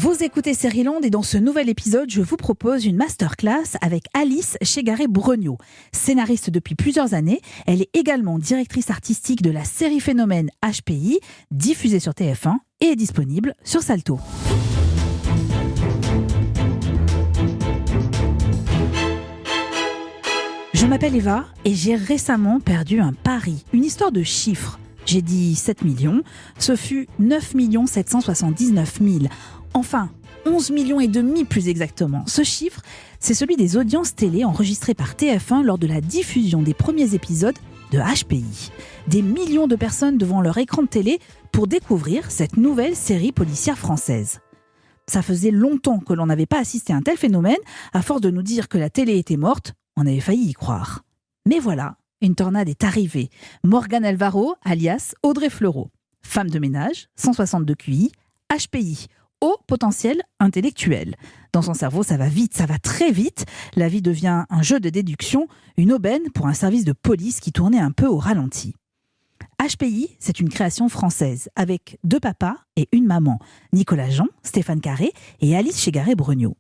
Vous écoutez Seriland et dans ce nouvel épisode, je vous propose une masterclass avec Alice Chegaray-Brognaud. Scénariste depuis plusieurs années, elle est également directrice artistique de la série Phénomène HPI, diffusée sur TF1 et est disponible sur Salto. Je m'appelle Eva et j'ai récemment perdu un pari, une histoire de chiffres. J'ai dit 7 millions, ce fut 9 779 000. Enfin, 11 millions et demi plus exactement. Ce chiffre, c'est celui des audiences télé enregistrées par TF1 lors de la diffusion des premiers épisodes de HPI. Des millions de personnes devant leur écran de télé pour découvrir cette nouvelle série policière française. Ça faisait longtemps que l'on n'avait pas assisté à un tel phénomène. À force de nous dire que la télé était morte, on avait failli y croire. Mais voilà, une tornade est arrivée. Morgane Alvaro, alias Audrey Fleurot. Femme de ménage, 162 QI, HPI. Haut potentiel intellectuel. Dans son cerveau, ça va vite, ça va très vite. La vie devient un jeu de déduction, une aubaine pour un service de police qui tournait un peu au ralenti. HPI, c'est une création française, avec 2 papas et une maman. Nicolas Jean, Stéphane Carré et Alice Chegaray-Brognaud.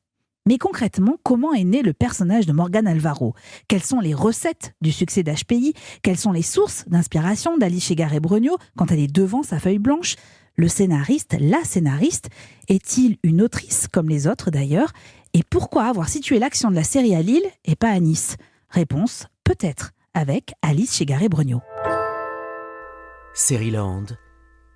Mais concrètement, comment est né le personnage de Morgane Alvaro ? Quelles sont les recettes du succès d'HPI ? Quelles sont les sources d'inspiration d'Alice Chegaray-Brognaud quand elle est devant sa feuille blanche ? Le scénariste, la scénariste, est-il une autrice comme les autres d'ailleurs ? Et pourquoi avoir situé l'action de la série à Lille et pas à Nice ? Réponse, peut-être, avec Alice Chegaray-Brognaud. Seriland,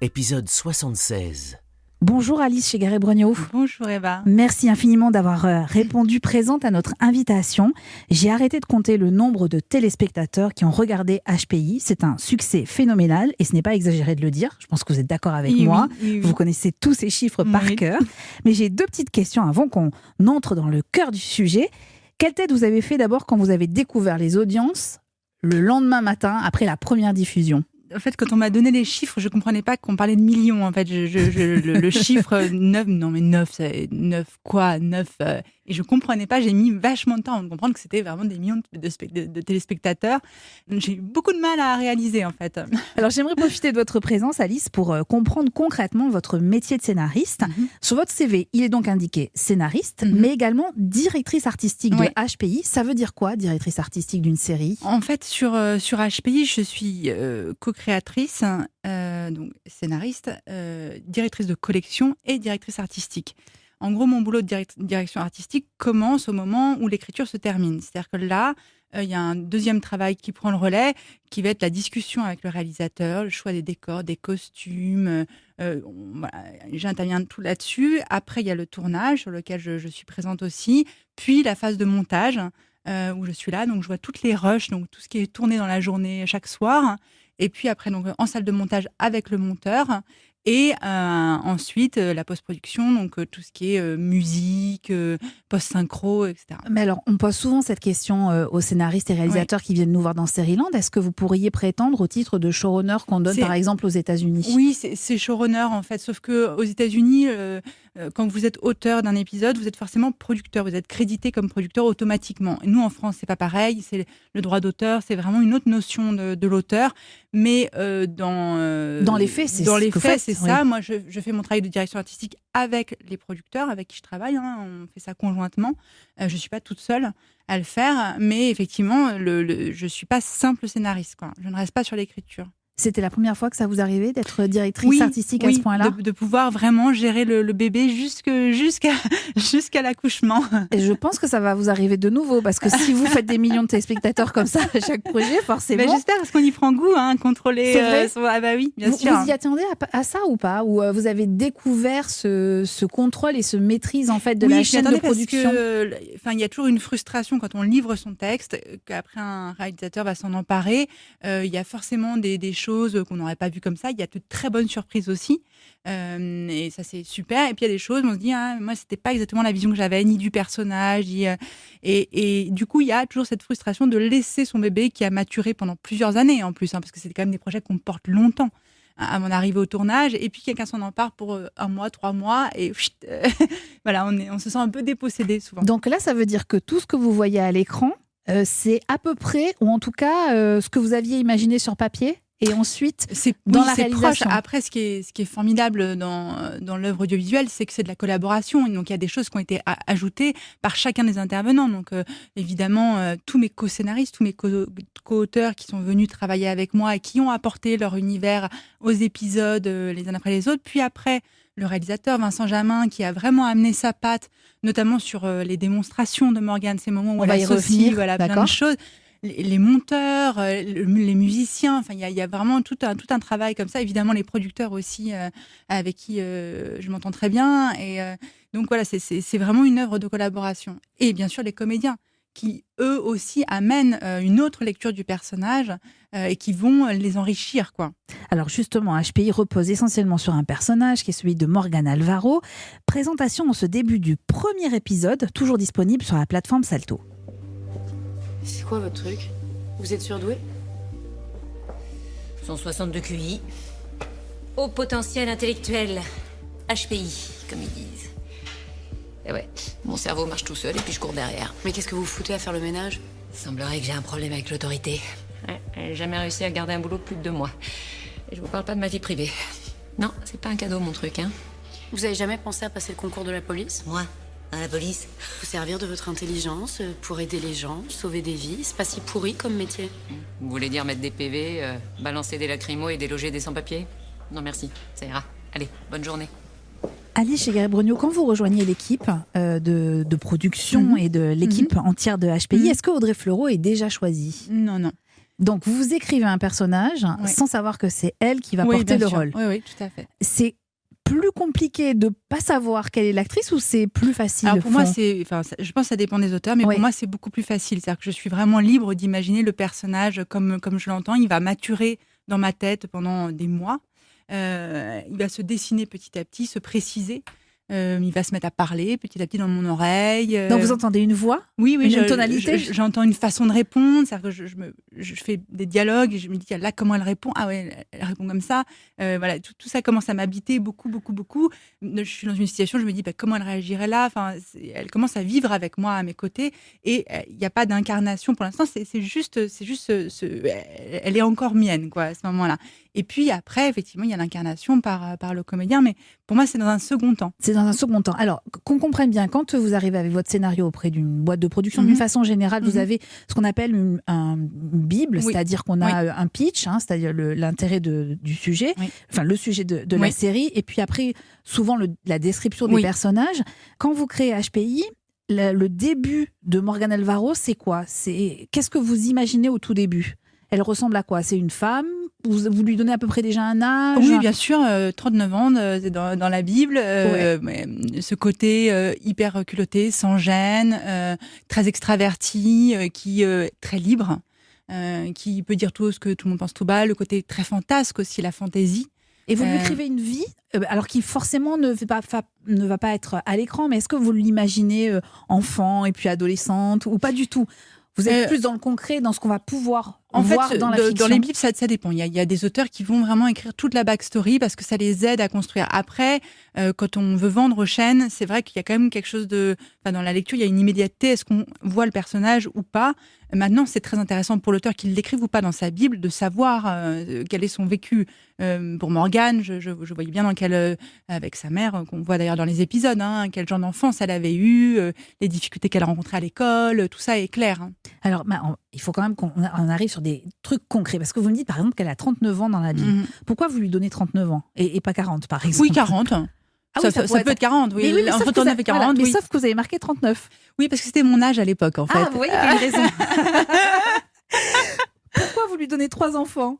épisode 76. Bonjour Alice Chegaray-Brognaud. Bonjour Eva. Merci infiniment d'avoir répondu présente à notre invitation. J'ai arrêté de compter le nombre de téléspectateurs qui ont regardé HPI. C'est un succès phénoménal et ce n'est pas exagéré de le dire. Je pense que vous êtes d'accord avec moi. Oui. Vous connaissez tous ces chiffres par cœur. Mais j'ai 2 petites questions avant qu'on entre dans le cœur du sujet. Quelle tête vous avez fait d'abord quand vous avez découvert les audiences le lendemain matin après la première diffusion ? En fait, quand on m'a donné les chiffres, je comprenais pas qu'on parlait de millions. En fait, le chiffre 9, non mais 9, c'est 9 quoi 9 et je comprenais pas. J'ai mis vachement de temps avant de comprendre que c'était vraiment des millions de téléspectateurs. J'ai eu beaucoup de mal à réaliser, en fait. Alors, j'aimerais profiter de votre présence, Alice, pour comprendre concrètement votre métier de scénariste. Sur votre CV, il est donc indiqué scénariste, mais également directrice artistique de HPI. Ça veut dire quoi, directrice artistique d'une série ? En fait, sur HPI, je suis co-créatrice, donc scénariste, directrice de collection et directrice artistique. En gros, mon boulot de direction artistique commence au moment où l'écriture se termine. C'est-à-dire que là, il y a un deuxième travail qui prend le relais, qui va être la discussion avec le réalisateur, le choix des décors, des costumes. Voilà, j'interviens tout là-dessus. Après, il y a le tournage sur lequel je suis présente aussi. Puis la phase de montage où je suis là. Donc, je vois toutes les rushs, donc tout ce qui est tourné dans la journée chaque soir. Et puis après, donc, en salle de montage avec le monteur. Et ensuite, la post-production, donc tout ce qui est musique, post-synchro, etc. Mais alors, on pose souvent cette question aux scénaristes et réalisateurs qui viennent nous voir dans Seriland. Est-ce que vous pourriez prétendre au titre de showrunner qu'on donne par exemple aux États-Unis ? Oui, c'est showrunner en fait. Sauf qu'aux États-Unis, quand vous êtes auteur d'un épisode, vous êtes forcément producteur. Vous êtes crédité comme producteur automatiquement. Et nous, en France, c'est pas pareil. C'est le droit d'auteur, c'est vraiment une autre notion de l'auteur. Mais dans les faits, c'est ça. Moi, je fais mon travail de direction artistique avec les producteurs avec qui je travaille. On fait ça conjointement. Je suis pas toute seule à le faire, mais effectivement, je suis pas simple scénariste, quoi. Je ne reste pas sur l'écriture. C'était la première fois que ça vous arrivait d'être directrice artistique à ce point-là ? de pouvoir vraiment gérer le bébé jusqu'à l'accouchement. Et je pense que ça va vous arriver de nouveau, parce que si vous faites des millions de téléspectateurs comme ça à chaque projet, forcément... Mais j'espère, parce qu'on y prend goût, contrôler... C'est vrai Ah bah oui, bien sûr. Vous y attendez à ça ou pas ? Ou vous avez découvert ce contrôle et ce maîtrise en fait de la chaîne de production ? Il y a toujours une frustration quand on livre son texte, qu'après un réalisateur va s'en emparer. Il y a forcément des choses qu'on n'aurait pas vues comme ça. Il y a de très bonnes surprises aussi. Et ça, c'est super. Et puis, il y a des choses, on se dit, moi, c'était pas exactement la vision que j'avais, ni du personnage. Et du coup, il y a toujours cette frustration de laisser son bébé qui a maturé pendant plusieurs années, en plus, parce que c'est quand même des projets qu'on porte longtemps avant d'arriver au tournage. Et puis, quelqu'un s'en empare pour 1 mois, 3 mois. Et voilà, on se sent un peu dépossédé souvent. Donc là, ça veut dire que tout ce que vous voyez à l'écran, c'est à peu près, ou en tout cas, ce que vous aviez imaginé sur papier ? et ensuite c'est la c'est réalisation. proche. Après, ce qui est formidable dans l'œuvre audiovisuelle, c'est que c'est de la collaboration. Donc, il y a des choses qui ont été ajoutées par chacun des intervenants. Donc, évidemment, tous mes co-scénaristes, tous mes co-auteurs qui sont venus travailler avec moi et qui ont apporté leur univers aux épisodes les uns après les autres. Puis après, le réalisateur Vincent Jamin qui a vraiment amené sa patte, notamment sur les démonstrations de Morgane, ces moments où On va y revenir, plein d'accord. de choses. Les monteurs, les musiciens, enfin il y a vraiment tout un travail comme ça. Évidemment les producteurs aussi avec qui je m'entends très bien. Et donc voilà, c'est vraiment une œuvre de collaboration. Et bien sûr les comédiens qui eux aussi amènent une autre lecture du personnage et qui vont les enrichir, quoi. Alors justement, HPI repose essentiellement sur un personnage qui est celui de Morgane Alvaro. Présentation en ce début du premier épisode, toujours disponible sur la plateforme Salto. C'est quoi votre truc? Vous êtes surdoué? 162 QI. Haut potentiel intellectuel. HPI, comme ils disent. Et ouais, mon cerveau marche tout seul et puis je cours derrière. Mais qu'est-ce que vous foutez à faire le ménage? Semblerait que j'ai un problème avec l'autorité. Ouais, j'ai jamais réussi à garder un boulot plus de 2 mois. Et je vous parle pas de ma vie privée. Non, c'est pas un cadeau mon truc, hein. Vous avez jamais pensé à passer le concours de la police? Moi, à la police. Vous servir de votre intelligence pour aider les gens, sauver des vies, c'est pas si pourri comme métier. Vous voulez dire mettre des PV, balancer des lacrymos et déloger des sans-papiers? Non merci, ça ira. Allez, bonne journée. Alice Chegaray-Brognaud, quand vous rejoignez l'équipe de production et de l'équipe entière de HPI, est-ce que Audrey Fleurot est déjà choisie? Non. Donc vous écrivez un personnage sans savoir que c'est elle qui va porter le rôle. Oui, tout à fait. C'est plus compliqué de pas savoir quelle est l'actrice ou c'est plus facile? Alors pour moi, je pense que ça dépend des auteurs, mais Oui. pour moi, c'est beaucoup plus facile. C'est-à-dire que je suis vraiment libre d'imaginer le personnage comme je l'entends. Il va maturer dans ma tête pendant des mois. Il va se dessiner petit à petit, se préciser. Il va se mettre à parler petit à petit dans mon oreille. Donc vous entendez une voix? Oui, une tonalité? j'entends une façon de répondre. C'est-à-dire que je fais des dialogues et je me dis, là, comment elle répond? Ah ouais, elle répond comme ça. Voilà, tout ça commence à m'habiter beaucoup. Je suis dans une situation, je me dis, comment elle réagirait là? Enfin, elle commence à vivre avec moi à mes côtés et il n'y a pas d'incarnation pour l'instant. C'est juste, elle est encore mienne, quoi, à ce moment-là. Et puis après, effectivement, il y a l'incarnation par le comédien, mais pour moi, c'est dans un second temps. C'est dans un second temps. Alors, qu'on comprenne bien, quand vous arrivez avec votre scénario auprès d'une boîte de production, d'une façon générale, vous avez ce qu'on appelle une bible, Oui. c'est-à-dire qu'on a un pitch, c'est-à-dire l'intérêt du sujet, enfin le sujet de la série, et puis après, souvent la description des personnages. Quand vous créez HPI, le début de Morgane Alvaro, c'est quoi? Qu'est-ce que vous imaginez au tout début? Elle ressemble à quoi? C'est une femme? Vous lui donnez à peu près déjà un âge? Oui, bien sûr, 39 ans, c'est dans la Bible. Mais ce côté hyper culotté, sans gêne, très extraverti, qui est très libre, qui peut dire tout ce que tout le monde pense tout bas, le côté très fantasque aussi, la fantaisie. Et vous lui écrivez une vie, alors qui forcément ne va pas être à l'écran, mais est-ce que vous l'imaginez enfant et puis adolescente ou pas du tout? Vous êtes plus dans le concret, dans ce qu'on va pouvoir voir dans la fiction. Dans les Bibles, ça dépend. Il y a des auteurs qui vont vraiment écrire toute la backstory parce que ça les aide à construire. Après, quand on veut vendre aux chaînes, c'est vrai qu'il y a quand même quelque chose de... Enfin, dans la lecture, il y a une immédiateté. Est-ce qu'on voit le personnage ou pas? Maintenant, c'est très intéressant pour l'auteur qu'il l'écrive ou pas dans sa Bible, de savoir quel est son vécu. Pour Morgane, je voyais bien dans avec sa mère, qu'on voit d'ailleurs dans les épisodes, quel genre d'enfance elle avait eu, les difficultés qu'elle a rencontrées à l'école, tout ça est clair. Alors, il faut quand même qu'on arrive sur des trucs concrets. Parce que vous me dites, par exemple, qu'elle a 39 ans dans la Bible. Pourquoi vous lui donnez 39 ans et pas 40, par exemple? Oui, 40. Ça peut être 40, oui. Mais Entre 39 et 40, mais oui. sauf que vous avez marqué 39. Oui, parce que c'était mon âge à l'époque, en fait. Ah, vous voyez, il y a une raison. Pourquoi vous lui donnez 3 enfants?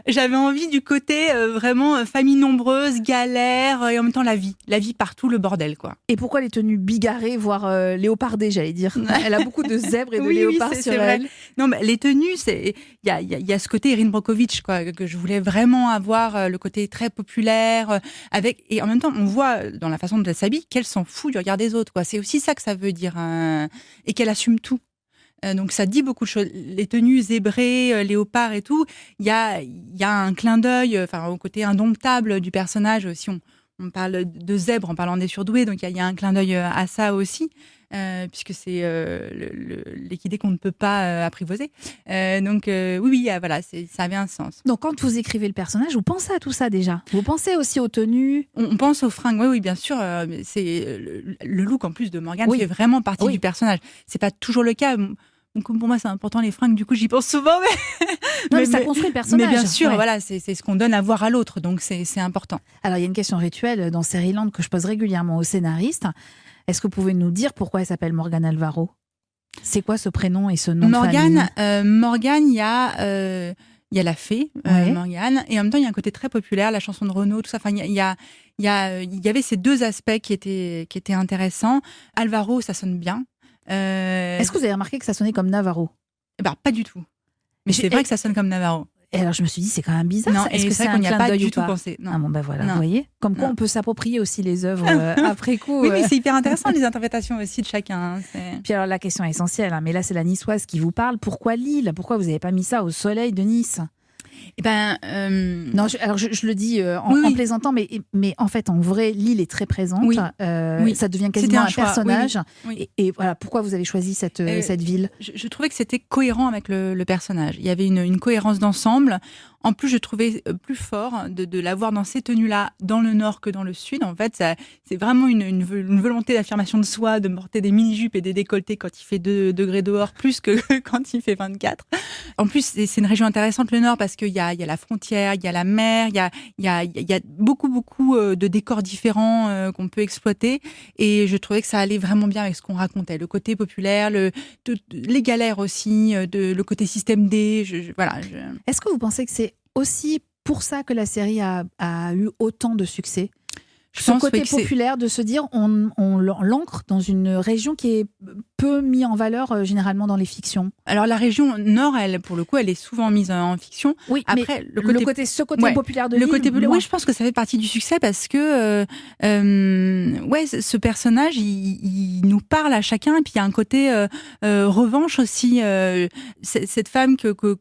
J'avais envie du côté vraiment famille nombreuse, galère, et en même temps la vie partout, le bordel, quoi. Et pourquoi les tenues bigarrées, voire léopardées, j'allais dire? Elle a beaucoup de zèbres et de léopards sur vrai. elle. Non, mais les tenues, il y a ce côté Erin Brockovich, quoi, que je voulais vraiment avoir, le côté très populaire, et en même temps, on voit dans la façon dont elle s'habille qu'elle s'en fout du regard des autres, quoi. C'est aussi ça que ça veut dire, et qu'elle assume tout. Donc ça dit beaucoup de choses. Les tenues zébrées, léopards et tout, il y a un clin d'œil, au côté indomptable du personnage. Si on on parle de zèbre en parlant des surdoués, donc il y a un clin d'œil à ça aussi. Puisque c'est l'équidé qu'on ne peut pas apprivoiser. Donc oui, voilà, ça avait un sens. Donc quand vous écrivez le personnage, vous pensez à tout ça déjà? Vous pensez aussi aux tenues? On pense aux fringues, oui, bien sûr. C'est le look en plus de Morgane fait vraiment partie du personnage. C'est pas toujours le cas. Donc pour moi, c'est important les fringues. Du coup, j'y pense souvent. Mais ça construit le personnage. Mais bien sûr, voilà, c'est ce qu'on donne à voir à l'autre. Donc c'est important. Alors il y a une question rituelle dans Seriland que je pose régulièrement aux scénaristes. Est-ce que vous pouvez nous dire pourquoi elle s'appelle Morgane Alvaro? C'est quoi ce prénom et ce nom de famille? Morgane, il y a la fée, Morgane, et en même temps, il y a un côté très populaire, la chanson de Renaud, tout ça. Enfin, il y avait ces deux aspects qui étaient intéressants. Alvaro, ça sonne bien. Est-ce que vous avez remarqué que ça sonnait comme Navarro? Pas du tout. Mais c'est vrai que ça sonne comme Navarro. Et alors je me suis dit, c'est quand même bizarre. Non, est-ce que c'est qu'on n'y a pas du tout pas pensé? Non. Ah bon, ben voilà, vous voyez. Comme quoi on peut s'approprier aussi les œuvres après coup. Oui, mais c'est hyper intéressant les interprétations aussi de chacun. Puis alors la question essentielle, mais là c'est la niçoise qui vous parle. Pourquoi Lille? Pourquoi vous n'avez pas mis ça au soleil de Nice? Non, je le dis en plaisantant, mais en fait, en vrai, Lille est très présente. Ça devient quasiment un personnage. Et voilà, pourquoi vous avez choisi cette ville? Je trouvais que c'était cohérent avec le personnage. Il y avait une cohérence d'ensemble. En plus, je trouvais plus fort de l'avoir dans ces tenues-là, dans le nord que dans le sud. En fait, c'est vraiment une volonté d'affirmation de soi, de porter des mini-jupes et des décolletés quand il fait 2 degrés dehors, plus que quand il fait 24. En plus, c'est une région intéressante, le nord, parce qu'il y a la frontière, il y a la mer, il y a beaucoup de décors différents qu'on peut exploiter. Et je trouvais que ça allait vraiment bien avec ce qu'on racontait. Le côté populaire, les galères aussi, le côté système D. Voilà. Est-ce que vous pensez que c'est aussi pour ça que la série a eu autant de succès? Ce côté populaire de se dire on l'ancre dans une région qui est peu mise en valeur généralement dans les fictions. Alors la région nord, elle, pour le coup, elle est souvent mise en fiction. Oui, après mais ce côté populaire de l'île. Oui, je pense que ça fait partie du succès parce que ce personnage, il nous parle à chacun et puis il y a un côté revanche aussi. Cette femme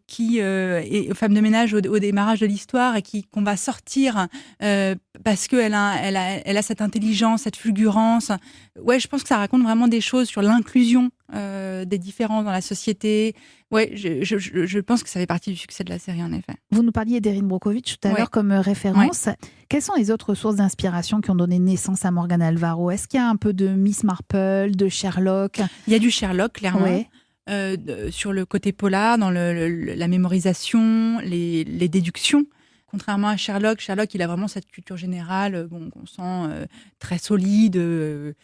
qui est femme de ménage au démarrage de l'histoire et qu'on va sortir parce qu'elle a cette intelligence, cette fulgurance. Ouais, je pense que ça raconte vraiment des choses sur l'inclusion des différences dans la société. Ouais, je pense que ça fait partie du succès de la série, en effet. Vous nous parliez d'Erin Brockovich tout à l'heure comme référence. Ouais. Quelles sont les autres sources d'inspiration qui ont donné naissance à Morgane Alvaro? Est-ce qu'il y a un peu de Miss Marple, de Sherlock? Il y a du Sherlock, clairement. Ouais. Sur le côté polar, dans la mémorisation, les déductions. Contrairement à Sherlock, il a vraiment cette culture générale qu'on sent très solide de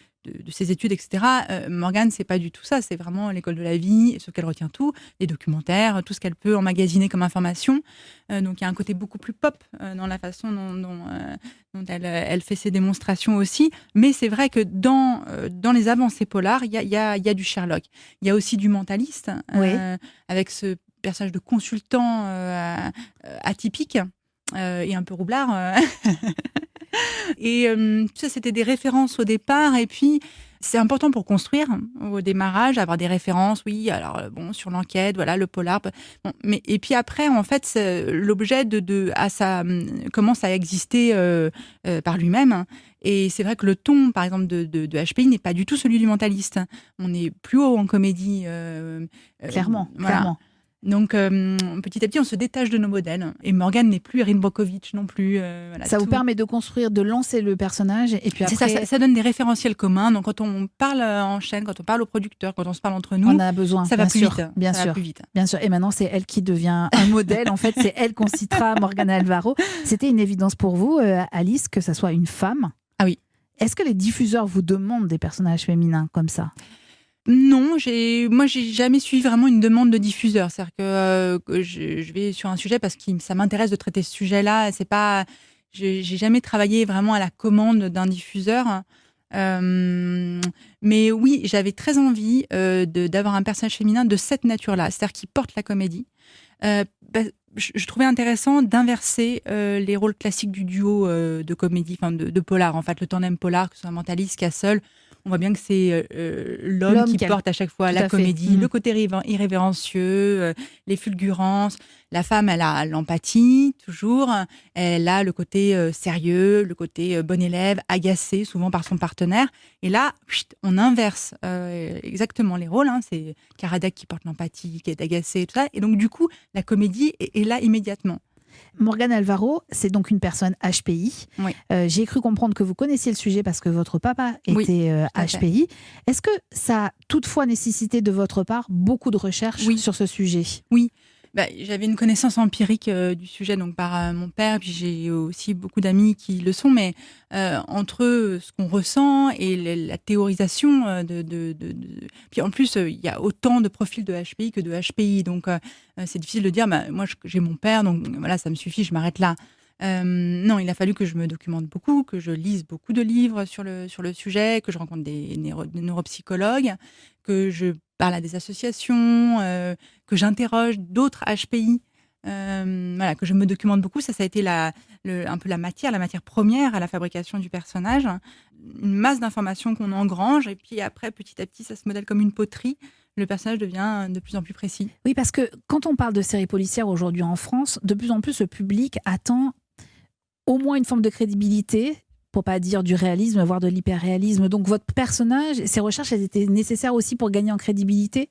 ses études, etc. Morgane, c'est pas du tout ça. C'est vraiment l'école de la vie, ce qu'elle retient tout, les documentaires, tout ce qu'elle peut emmagasiner comme information. Donc il y a un côté beaucoup plus pop dans la façon dont elle fait ses démonstrations aussi. Mais c'est vrai que dans les avancées polars, il y a du Sherlock. Il y a aussi du mentaliste, avec ce personnage de consultant atypique. Et un peu roublard. Et ça, c'était des références au départ. Et puis, c'est important pour construire au démarrage, avoir des références, oui, alors sur l'enquête, voilà, le polar. Et puis après, en fait, l'objet commence à exister par lui-même. Et c'est vrai que le ton, par exemple, de HPI n'est pas du tout celui du mentaliste. On est plus haut en comédie. Clairement. Donc, petit à petit, on se détache de nos modèles. Et Morgane n'est plus Erin Brockovich non plus. Ça vous permet de construire, de lancer le personnage. Et puis après... ça donne des référentiels communs. Donc, quand on parle en chaîne, quand on parle aux producteurs, quand on se parle entre nous, on a besoin, ça va plus vite. Bien sûr. Et maintenant, c'est elle qui devient un modèle. En fait, c'est elle qu'on citera, Morgane Alvaro. C'était une évidence pour vous, Alice, que ça soit une femme? Ah oui. Est-ce que les diffuseurs vous demandent des personnages féminins comme ça? Non, moi j'ai jamais suivi vraiment une demande de diffuseur. C'est-à-dire que je vais sur un sujet parce que ça m'intéresse de traiter ce sujet-là. J'ai jamais travaillé vraiment à la commande d'un diffuseur. Mais oui, j'avais très envie d'avoir un personnage féminin de cette nature-là, c'est-à-dire qui porte la comédie. Je trouvais intéressant d'inverser les rôles classiques du duo de comédie, enfin de polar. En fait, le tandem polar, que ce soit Mentaliste, Castle, On voit bien que c'est l'homme qui porte à chaque fois la comédie, le côté irrévérencieux, les fulgurances. La femme, elle a l'empathie, toujours. Elle a le côté sérieux, le côté bon élève, agacé, souvent par son partenaire. Et là, on inverse exactement les rôles. C'est Karadec qui porte l'empathie, qui est agacé, tout ça. Et donc, du coup, la comédie est là immédiatement. Morgane Alvaro, c'est donc une personne HPI. Oui. J'ai cru comprendre que vous connaissiez le sujet parce que votre papa était HPI. Est-ce que ça a toutefois nécessité de votre part beaucoup de recherches sur ce sujet ? Oui. J'avais une connaissance empirique du sujet donc par mon père, puis j'ai aussi beaucoup d'amis qui le sont, mais entre ce qu'on ressent et la théorisation puis en plus il y a autant de profils de HPI que de HPI, donc c'est difficile de dire moi j'ai mon père, donc voilà, ça me suffit, je m'arrête là. Non, il a fallu que je me documente beaucoup, que je lise beaucoup de livres sur le sujet, que je rencontre des neuropsychologues, que je parle à des associations, que j'interroge d'autres HPI, que je me documente beaucoup. Ça a été un peu la matière première à la fabrication du personnage. Une masse d'informations qu'on engrange, et puis après, petit à petit, ça se modèle comme une poterie. Le personnage devient de plus en plus précis. Oui, parce que quand on parle de séries policières aujourd'hui en France, de plus en plus, le public attend au moins une forme de crédibilité, pour pas dire du réalisme, voire de l'hyperréalisme. Donc votre personnage, ces recherches, elles étaient nécessaires aussi pour gagner en crédibilité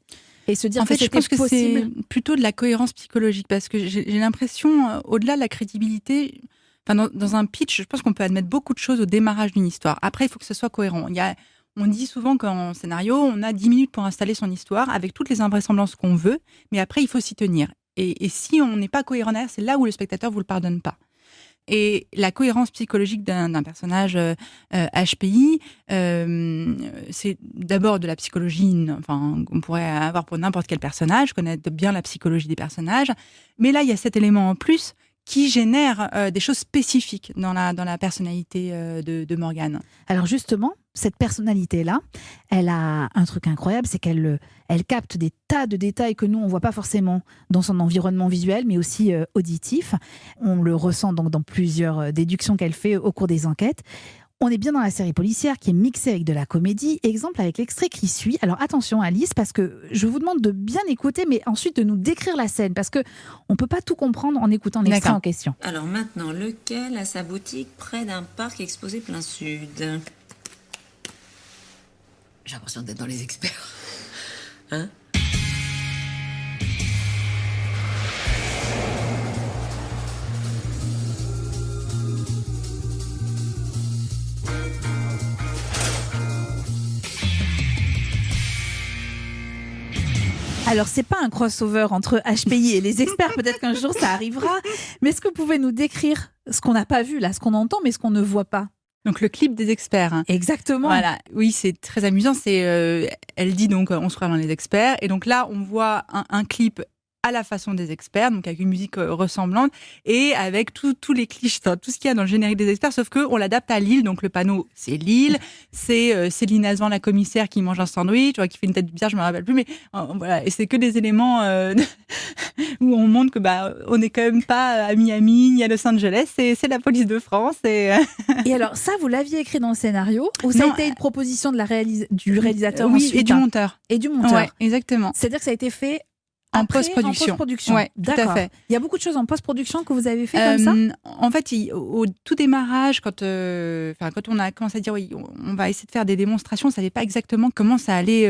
et se dire en fait, que c'était je pense que c'est plutôt de la cohérence psychologique, parce que j'ai l'impression, au-delà de la crédibilité, dans un pitch, je pense qu'on peut admettre beaucoup de choses au démarrage d'une histoire. Après, il faut que ce soit cohérent. On dit souvent qu'en scénario, on a 10 minutes pour installer son histoire avec toutes les invraisemblances qu'on veut, mais après, il faut s'y tenir. Et si on n'est pas cohérent derrière, c'est là où le spectateur ne vous le pardonne pas. Et la cohérence psychologique d'un personnage HPI, c'est d'abord de la psychologie, on pourrait avoir pour n'importe quel personnage, connaître bien la psychologie des personnages. Mais là, il y a cet élément en plus qui génère des choses spécifiques dans la personnalité de Morgane. Alors justement, cette personnalité-là, elle a un truc incroyable, c'est qu'elle capte des tas de détails que nous, on ne voit pas forcément dans son environnement visuel, mais aussi auditif. On le ressent donc dans plusieurs déductions qu'elle fait au cours des enquêtes. On est bien dans la série policière qui est mixée avec de la comédie. Exemple avec l'extrait qui suit. Alors attention Alice, parce que je vous demande de bien écouter, mais ensuite de nous décrire la scène, parce qu'on ne peut pas tout comprendre en écoutant l'extrait en question. Alors maintenant, lequel a sa boutique près d'un parc exposé plein sud ? J'ai l'impression d'être dans les experts. Hein ? Alors, c'est pas un crossover entre HPI et les experts, peut-être qu'un jour ça arrivera, mais est-ce que vous pouvez nous décrire ce qu'on n'a pas vu là, ce qu'on entend, mais ce qu'on ne voit pas ? Donc le clip des experts. Exactement. Voilà, oui, c'est très amusant. Elle dit donc on se croit dans les experts, et donc là on voit un clip à la façon des experts, donc avec une musique ressemblante et avec tous les clichés, tout ce qu'il y a dans le générique des experts, sauf qu'on l'adapte à Lille. Donc le panneau, c'est Lille, c'est Céline Azvan, la commissaire, qui mange un sandwich, qui fait une tête bizarre, je me rappelle plus, mais voilà, et c'est que des éléments où on montre que on n'est quand même pas à Miami ni à Los Angeles, c'est la police de France. Et alors ça, vous l'aviez écrit dans le scénario ou ça a été une proposition de du réalisateur Oui, ensuite, et du monteur. Et du monteur. Ouais, exactement. C'est-à-dire que ça a été fait en post-production. Ouais, tout à fait. Il y a beaucoup de choses en post-production que vous avez fait comme ça ? En fait, au tout démarrage, quand on a commencé à dire oui, on va essayer de faire des démonstrations, on ne savait pas exactement comment ça allait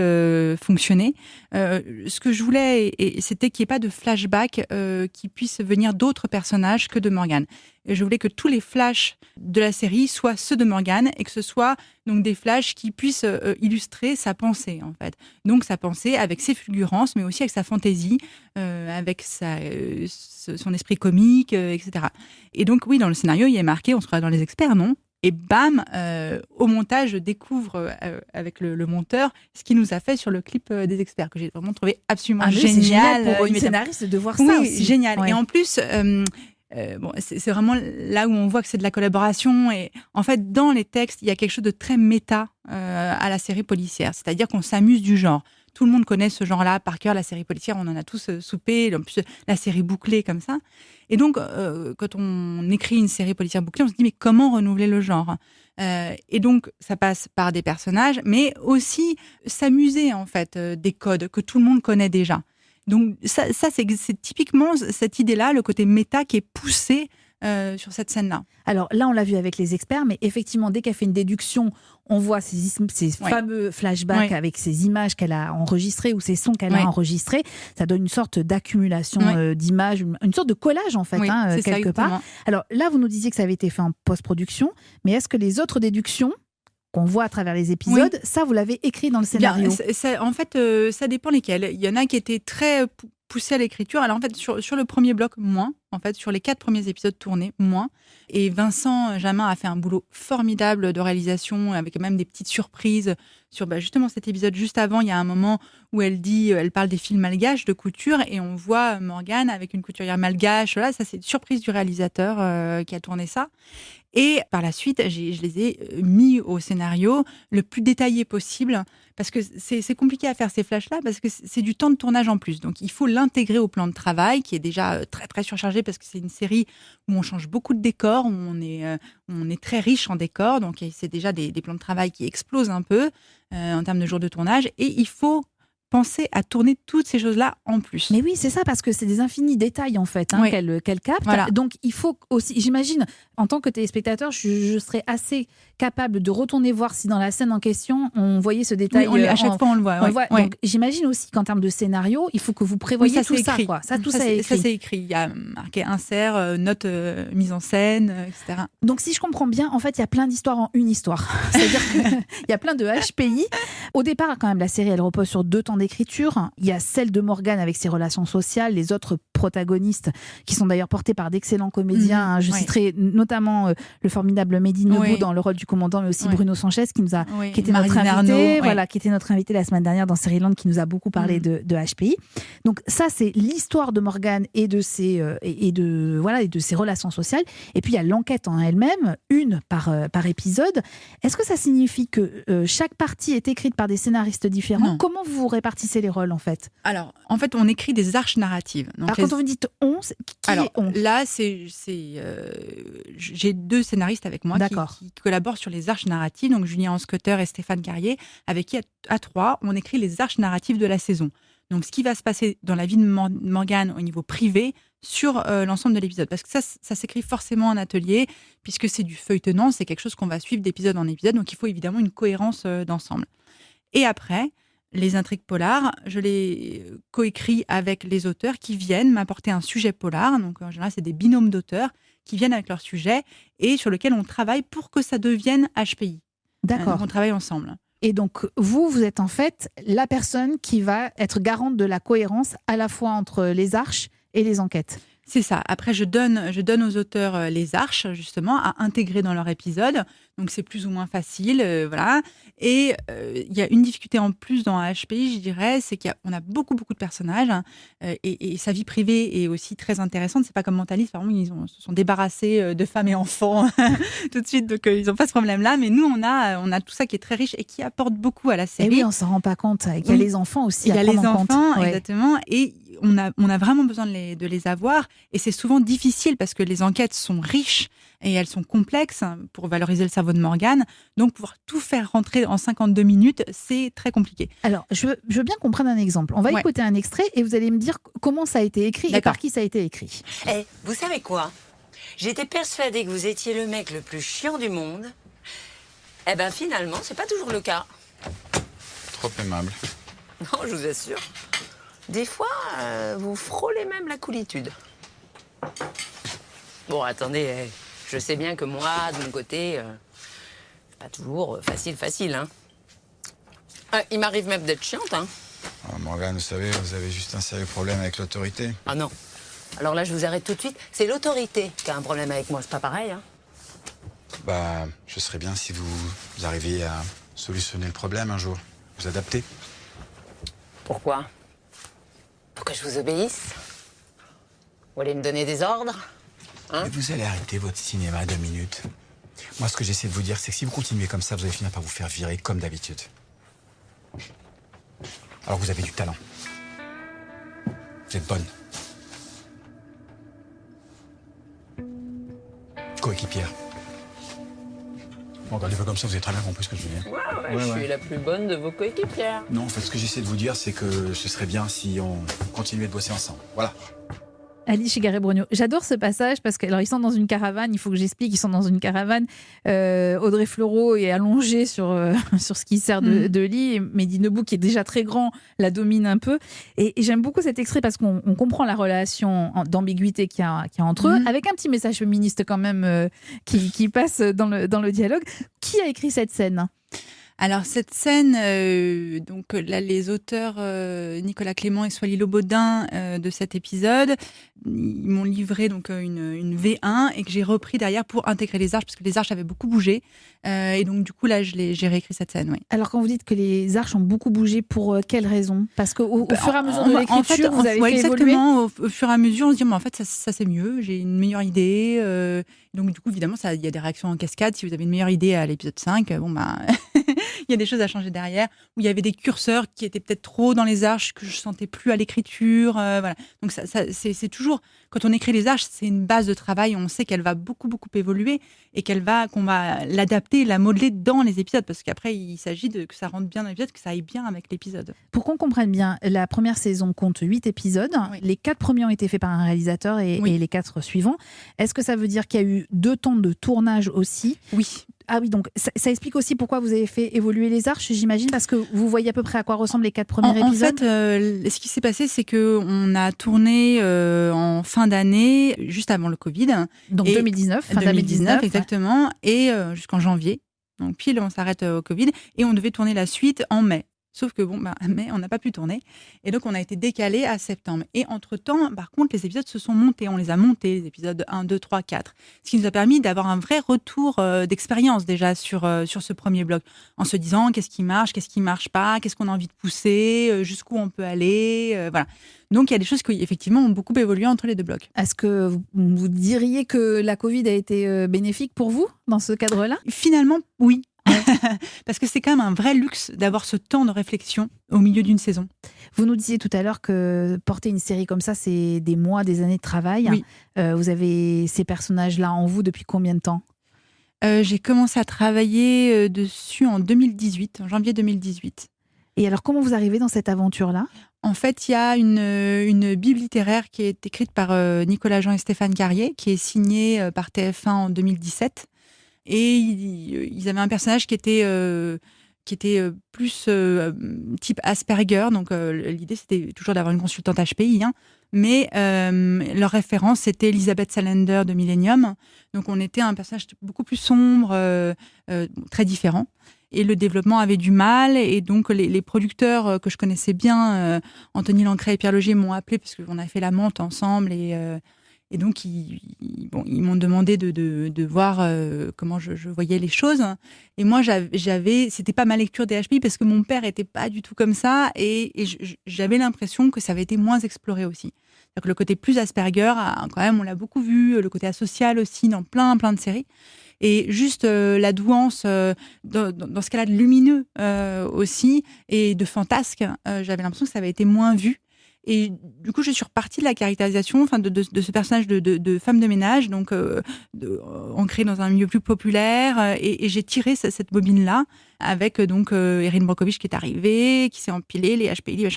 fonctionner. Ce que je voulais, c'était qu'il n'y ait pas de flashback qui puisse venir d'autres personnages que de Morgane. Et je voulais que tous les flashs de la série soient ceux de Morgane et que ce soit donc des flashs qui puissent illustrer sa pensée, en fait. Donc sa pensée avec ses fulgurances, mais aussi avec sa fantaisie, avec son esprit comique, etc. Et donc oui, dans le scénario, il y a marqué, on se croit dans les experts, non ? Et bam, au montage, je découvre avec le monteur ce qu'il nous a fait sur le clip des experts, que j'ai vraiment trouvé absolument génial. C'est génial pour une scénariste de voir ça aussi. Oui, génial. Ouais. Et en plus... c'est vraiment là où on voit que c'est de la collaboration, et en fait dans les textes il y a quelque chose de très méta à la série policière, c'est-à-dire qu'on s'amuse du genre. tout le monde connaît ce genre-là par cœur, la série policière, on en a tous soupé, en plus la série bouclée comme ça. Et donc, quand on écrit une série policière bouclée, on se dit mais comment renouveler le genre ? Et donc, ça passe par des personnages, mais aussi s'amuser en fait des codes que tout le monde connaît déjà. Donc ça c'est typiquement cette idée-là, le côté méta qui est poussé sur cette scène-là. Alors là, on l'a vu avec les experts, mais effectivement, dès qu'elle fait une déduction, on voit ces fameux flashbacks avec ces images qu'elle a enregistrées ou ces sons qu'elle a enregistrés. Ça donne une sorte d'accumulation d'images, une sorte de collage en fait, quelque part. Alors là, vous nous disiez que ça avait été fait en post-production, mais est-ce que les autres déductions qu'on voit à travers les épisodes, ça, vous l'avez écrit dans le scénario ? En fait, ça dépend lesquels. Il y en a qui étaient très poussés à l'écriture. Alors en fait, sur le premier bloc, moins. En fait, sur les 4 premiers épisodes tournés, moins. Et Vincent Jamin a fait un boulot formidable de réalisation, avec même des petites surprises sur justement cet épisode juste avant. Il y a un moment où elle parle des fils malgaches de couture, et on voit Morgane avec une couturière malgache. Là, ça, c'est une surprise du réalisateur qui a tourné ça. Et par la suite, je les ai mis au scénario le plus détaillé possible, parce que c'est compliqué à faire ces flashs-là, parce que c'est du temps de tournage en plus. Donc, il faut l'intégrer au plan de travail, qui est déjà très, très surchargé, parce que c'est une série où on change beaucoup de décors, où on est très riche en décors. Donc, c'est déjà des plans de travail qui explosent un peu en termes de jours de tournage. Et il faut penser à tourner toutes ces choses-là en plus. Mais oui, c'est ça, parce que c'est des infinis détails en fait qu'elle capte. Voilà. Donc il faut aussi, j'imagine, en tant que téléspectateur, je serais assez capable de retourner voir si dans la scène en question, on voyait ce détail. Oui, à chaque fois, on le voit. Donc j'imagine aussi qu'en termes de scénario, il faut que vous prévoyiez tout ça. Quoi. Ça, c'est écrit. Ça, c'est écrit. Il y a marqué insert, note mise en scène, etc. Donc si je comprends bien, en fait, il y a plein d'histoires en une histoire. C'est-à-dire qu'il y a plein de HPI. Au départ, quand même, la série, elle repose sur 2 temps d'écriture. Il y a celle de Morgane avec ses relations sociales, les autres protagonistes qui sont d'ailleurs portés par d'excellents comédiens. Je citerai notamment le formidable Mehdi Nebou dans le rôle du commandant, mais aussi Bruno Sanchez qui était notre invité, qui était notre invité la semaine dernière dans Seriland, qui nous a beaucoup parlé de HPI. Donc ça, c'est l'histoire de Morgane et de ses relations sociales. Et puis il y a l'enquête en elle-même, une par épisode. Est-ce que ça signifie que chaque partie est écrite par des scénaristes différents ? Non. Comment vous répartissez les rôles en fait ? Alors, en fait, on écrit des arches narratives. Donc, quand vous dites on, qui est on ? Là, j'ai 2 scénaristes avec moi qui collaborent sur les arches narratives, donc Julien Hanscutter et Stéphane Carrier, avec qui, à 3, on écrit les arches narratives de la saison. Donc, ce qui va se passer dans la vie de Morgane au niveau privé sur l'ensemble de l'épisode. Parce que ça s'écrit forcément en atelier, puisque c'est du feuilletonnant, c'est quelque chose qu'on va suivre d'épisode en épisode, donc il faut évidemment une cohérence d'ensemble. Et après, les intrigues polars, je les coécris avec les auteurs qui viennent m'apporter un sujet polar. Donc, en général, c'est des binômes d'auteurs qui viennent avec leur sujet et sur lequel on travaille pour que ça devienne HPI. D'accord. Donc, on travaille ensemble. Et donc, vous êtes en fait la personne qui va être garante de la cohérence à la fois entre les arches et les enquêtes. C'est ça. Après, je donne aux auteurs les arches, justement, à intégrer dans leur épisode. Donc, c'est plus ou moins facile, voilà. Et il y a une difficulté en plus dans HPI, je dirais, c'est qu'on a beaucoup de personnages, et sa vie privée est aussi très intéressante. C'est pas comme Mentaliste, par exemple, ils se sont débarrassés de femmes et enfants tout de suite, donc ils n'ont pas ce problème-là. Mais nous, on a tout ça qui est très riche et qui apporte beaucoup à la série. Et oui, on s'en rend pas compte. Il y a les enfants aussi. Il y a les enfants, ouais. Exactement. Et on a vraiment besoin de les avoir. Et c'est souvent difficile parce que les enquêtes sont riches et elles sont complexes pour valoriser le cerveau de Morgane. Donc, pouvoir tout faire rentrer en 52 minutes, c'est très compliqué. Alors, je veux bien qu'on prenne un exemple. On va écouter un extrait et vous allez me dire comment ça a été écrit et par qui ça a été écrit. Vous savez quoi ? J'étais persuadée que vous étiez le mec le plus chiant du monde. Finalement, c'est pas toujours le cas. Trop aimable. Non, je vous assure. Des fois, vous frôlez même la coolitude. Bon, attendez, je sais bien que moi, de mon côté, c'est pas toujours facile, hein. Il m'arrive même d'être chiante, hein. Oh, Morgane, vous savez, vous avez juste un sérieux problème avec l'autorité. Ah non. Alors là, je vous arrête tout de suite. C'est l'autorité qui a un problème avec moi, c'est pas pareil, hein. Je serais bien si vous arriviez à solutionner le problème un jour. Vous adapter. Pourquoi ? Pour que je vous obéisse ? Vous allez me donner des ordres ? Mais vous allez arrêter votre cinéma 2 minutes. Moi, ce que j'essaie de vous dire, c'est que si vous continuez comme ça, vous allez finir par vous faire virer comme d'habitude. Alors vous avez du talent. Vous êtes bonne. Coéquipière. Bon, regardez pas comme ça, vous avez très bien compris ce que je veux dire. Je suis la plus bonne de vos coéquipières. Non, en fait, ce que j'essaie de vous dire, c'est que ce serait bien si on continuait de bosser ensemble. Voilà. Ali Chigaré-Brognaud. J'adore ce passage parce qu'ils sont dans une caravane, il faut que j'explique, ils sont dans une caravane. Audrey Fleurot est allongée sur ce qui sert de lit. Et Mehdi Nebou, qui est déjà très grand, la domine un peu. Et j'aime beaucoup cet extrait parce qu'on comprend la relation d'ambiguïté qu'il y a entre eux, avec un petit message féministe quand même qui passe dans le dialogue. Qui a écrit cette scène ? Alors cette scène, donc là les auteurs Nicolas Clément et Swali Lobaudin de cet épisode, ils m'ont livré donc une V1 et que j'ai repris derrière pour intégrer les arches parce que les arches avaient beaucoup bougé et donc du coup là j'ai réécrit cette scène. Oui. Alors quand vous dites que les arches ont beaucoup bougé, pour quelles raisons ? Parce qu'au fur et à mesure de l'écriture, vous avez fait évoluer. Exactement. Au fur et à mesure, on se dit mais en fait ça c'est mieux, j'ai une meilleure idée. Donc du coup évidemment il y a des réactions en cascade. Si vous avez une meilleure idée à l'épisode 5, il y a des choses à changer derrière, où il y avait des curseurs qui étaient peut-être trop dans les arches, que je sentais plus à l'écriture. Voilà. Donc c'est toujours, quand on écrit les arches, c'est une base de travail, on sait qu'elle va beaucoup, beaucoup évoluer et qu'on va l'adapter, la modeler dans les épisodes, parce qu'après, il s'agit que ça rentre bien dans l'épisode, que ça aille bien avec l'épisode. Pour qu'on comprenne bien, la première saison compte 8 épisodes. Oui. Les 4 premiers ont été faits par un réalisateur et les 4 suivants. Est-ce que ça veut dire qu'il y a eu 2 temps de tournage aussi ? Oui. Ah oui, donc ça explique aussi pourquoi vous avez fait évoluer les arches, j'imagine, parce que vous voyez à peu près à quoi ressemblent les 4 premiers épisodes. En fait, ce qui s'est passé, c'est qu'on a tourné en fin d'année, juste avant le Covid. Donc 2019, fin 2019. Exactement, ouais. Et jusqu'en janvier. Donc pile, on s'arrête au Covid. Et on devait tourner la suite en mai. Sauf que mai, on n'a pas pu tourner. Et donc, on a été décalé à septembre. Et entre-temps, par contre, les épisodes se sont montés. On les a montés, les épisodes 1, 2, 3, 4. Ce qui nous a permis d'avoir un vrai retour d'expérience déjà sur ce premier bloc. En se disant, qu'est-ce qui marche pas, qu'est-ce qu'on a envie de pousser, jusqu'où on peut aller. Voilà. Donc, il y a des choses qui, effectivement, ont beaucoup évolué entre les 2 blocs. Est-ce que vous diriez que la Covid a été bénéfique pour vous, dans ce cadre-là ? Finalement, oui. Parce que c'est quand même un vrai luxe d'avoir ce temps de réflexion au milieu d'une saison. Vous nous disiez tout à l'heure que porter une série comme ça, c'est des mois, des années de travail. Oui. Vous avez ces personnages-là en vous depuis combien de temps ? J'ai commencé à travailler dessus en 2018, en janvier 2018. Et alors, comment vous arrivez dans cette aventure-là ? En fait, il y a une bible littéraire qui est écrite par Nicolas Jean et Stéphane Carrier, qui est signée par TF1 en 2017. Et ils avaient un personnage qui était plus type Asperger. Donc, l'idée, c'était toujours d'avoir une consultante HPI. Mais leur référence, c'était Elisabeth Salander de Millennium. Donc, on était un personnage beaucoup plus sombre, très différent. Et le développement avait du mal. Et donc, les producteurs que je connaissais bien, Anthony Lancret et Pierre Logier, m'ont appelé parce qu'on a fait la monte ensemble. Et donc, ils m'ont demandé de voir comment je voyais les choses. Et moi, c'était pas ma lecture des HPI parce que mon père était pas du tout comme ça. Et j'avais l'impression que ça avait été moins exploré aussi. C'est-à-dire que le côté plus Asperger, quand même, on l'a beaucoup vu. Le côté asocial aussi, dans plein de séries. Et juste la douance, dans ce cas-là, de lumineux aussi, et de fantasque, j'avais l'impression que ça avait été moins vu. Et du coup, je suis repartie de la caractérisation de ce personnage de femme de ménage, donc ancrée dans un milieu plus populaire. Et j'ai tiré cette bobine-là avec donc Erin Brockovich qui est arrivée, qui s'est empilée, les HPI,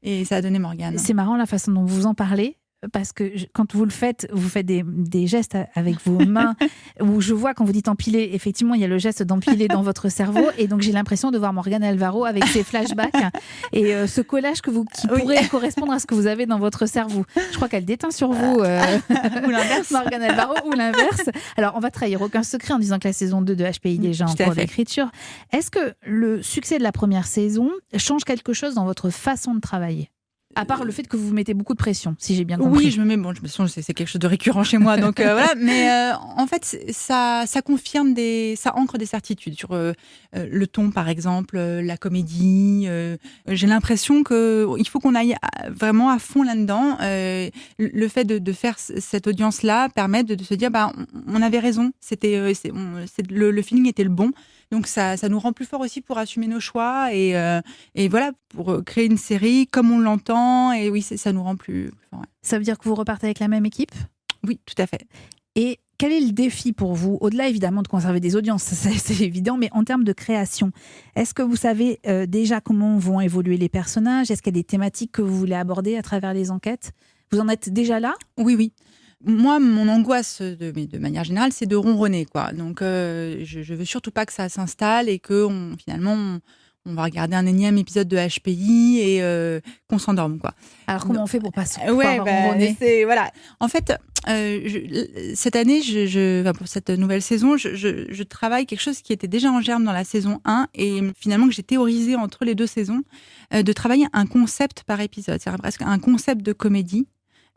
et ça a donné Morgane. C'est marrant la façon dont vous en parlez. Parce que quand vous le faites, vous faites des gestes avec vos mains où je vois quand vous dites empiler, effectivement, il y a le geste d'empiler dans votre cerveau et donc j'ai l'impression de voir Morgane Alvaro avec ses flashbacks et ce collage qui pourrait correspondre à ce que vous avez dans votre cerveau. Je crois qu'elle déteint sur vous ou l'inverse. Morgane Alvaro ou l'inverse. Alors, on va trahir aucun secret en disant que la saison 2 de HPI est déjà en cours d'écriture. Est-ce que le succès de la première saison change quelque chose dans votre façon de travailler ? À part le fait que vous vous mettez beaucoup de pression, si j'ai bien compris. Oui, je me mets. Bon, c'est quelque chose de récurrent chez moi, donc voilà. Mais en fait, ça confirme ça ancre des certitudes sur le ton, par exemple, la comédie. J'ai l'impression il faut qu'on aille vraiment à fond là-dedans. Le fait de faire cette audience-là permet de se dire, on avait raison. Le feeling était le bon. Donc ça nous rend plus fort aussi pour assumer nos choix et voilà, pour créer une série comme on l'entend. Et oui, ça nous rend plus fort. Ouais. Ça veut dire que vous repartez avec la même équipe ? Oui, tout à fait. Et quel est le défi pour vous ? Au-delà évidemment de conserver des audiences, c'est évident, mais en termes de création, est-ce que vous savez déjà comment vont évoluer les personnages ? Est-ce qu'il y a des thématiques que vous voulez aborder à travers les enquêtes ? Vous en êtes déjà là ? Oui. Moi, mon angoisse, de manière générale, c'est de ronronner, quoi. Donc, je veux surtout pas que ça s'installe et que finalement, on va regarder un énième épisode de HPI et qu'on s'endorme, quoi. Alors, comment on fait pour pas se ronronner ? Voilà. En fait, cette année, pour cette nouvelle saison, je travaille quelque chose qui était déjà en germe dans la saison 1 et finalement que j'ai théorisé entre les 2 saisons, de travailler un concept par épisode. C'est presque un concept de comédie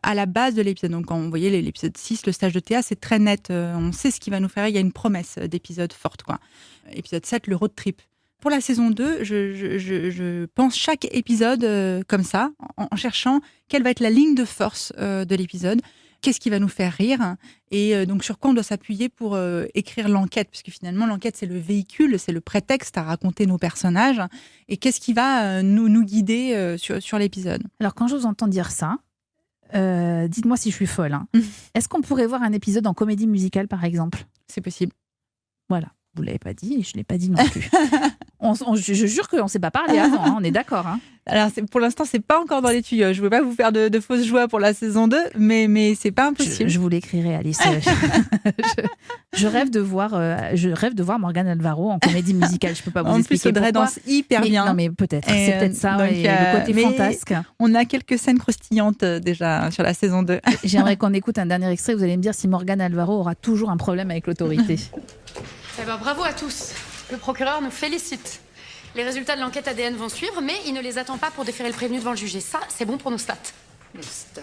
à la base de l'épisode. Donc, quand vous voyez l'épisode 6, le stage de Théa, c'est très net. On sait ce qui va nous faire. Il y a une promesse d'épisode forte, quoi. Épisode 7, le road trip. Pour la saison 2, je pense chaque épisode comme ça, en cherchant quelle va être la ligne de force de l'épisode, qu'est-ce qui va nous faire rire, et donc sur quoi on doit s'appuyer pour écrire l'enquête, puisque finalement l'enquête c'est le véhicule, c'est le prétexte à raconter nos personnages, et qu'est-ce qui va nous guider sur l'épisode. Alors quand je vous entends dire ça, dites-moi si je suis folle, hein. Est-ce qu'on pourrait voir un épisode en comédie musicale par exemple ? C'est possible. Voilà. Vous ne l'avez pas dit et je ne l'ai pas dit non plus. Je jure qu'on ne s'est pas parlé avant, hein, on est d'accord. Hein. Alors, pour l'instant, ce n'est pas encore dans les tuyaux. Je ne veux pas vous faire de fausses joies pour la saison 2, mais ce n'est pas impossible. Je vous l'écrirai, Alice. je rêve de voir Morgane Alvaro en comédie musicale. Je ne peux pas vous expliquer pourquoi. En plus, Audrey danse hyper bien. Non, mais peut-être. C'est peut-être ça, donc, le côté fantasque. On a quelques scènes croustillantes déjà sur la saison 2. J'aimerais qu'on écoute un dernier extrait. Vous allez me dire si Morgane Alvaro aura toujours un problème avec l'autorité. Eh ben, bravo à tous. Le procureur nous félicite. Les résultats de l'enquête ADN vont suivre, mais il ne les attend pas pour déférer le prévenu devant le juge. Et ça, c'est bon pour nos stats. Nos stats.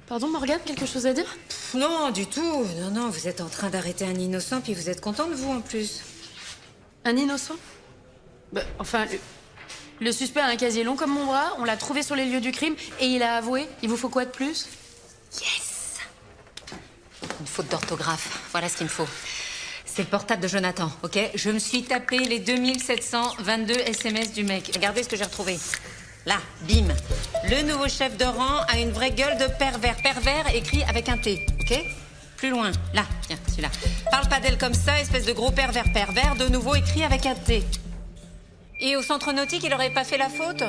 Pardon, Morgane, quelque chose à dire ? Non, du tout. Non, vous êtes en train d'arrêter un innocent, puis vous êtes content de vous en plus. Un innocent ? Enfin, le suspect a un casier long comme mon bras, on l'a trouvé sur les lieux du crime, et il a avoué. Il vous faut quoi de plus ? Yes ! Une faute d'orthographe, voilà ce qu'il me faut. C'est le portable de Jonathan, ok ? Je me suis tapé les 2722 SMS du mec. Regardez ce que j'ai retrouvé. Là, bim. Le nouveau chef de rang a une vraie gueule de pervers. Pervers écrit avec un T, ok ? Plus loin. Là, tiens, celui-là. Parle pas d'elle comme ça, espèce de gros pervers. Pervers, de nouveau écrit avec un T. Et au centre nautique, il aurait pas fait la faute ?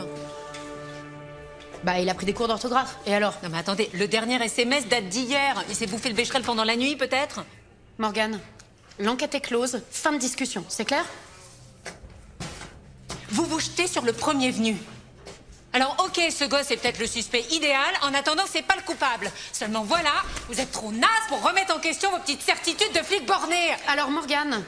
Il a pris des cours d'orthographe. Et alors ? Non mais attendez, le dernier SMS date d'hier. Il s'est bouffé le bécherel pendant la nuit, peut-être ? Morgane, l'enquête est close, fin de discussion, c'est clair ? Vous vous jetez sur le premier venu. Alors ok, ce gosse est peut-être le suspect idéal, en attendant c'est pas le coupable. Seulement voilà, vous êtes trop naze pour remettre en question vos petites certitudes de flic borné. Alors Morgane,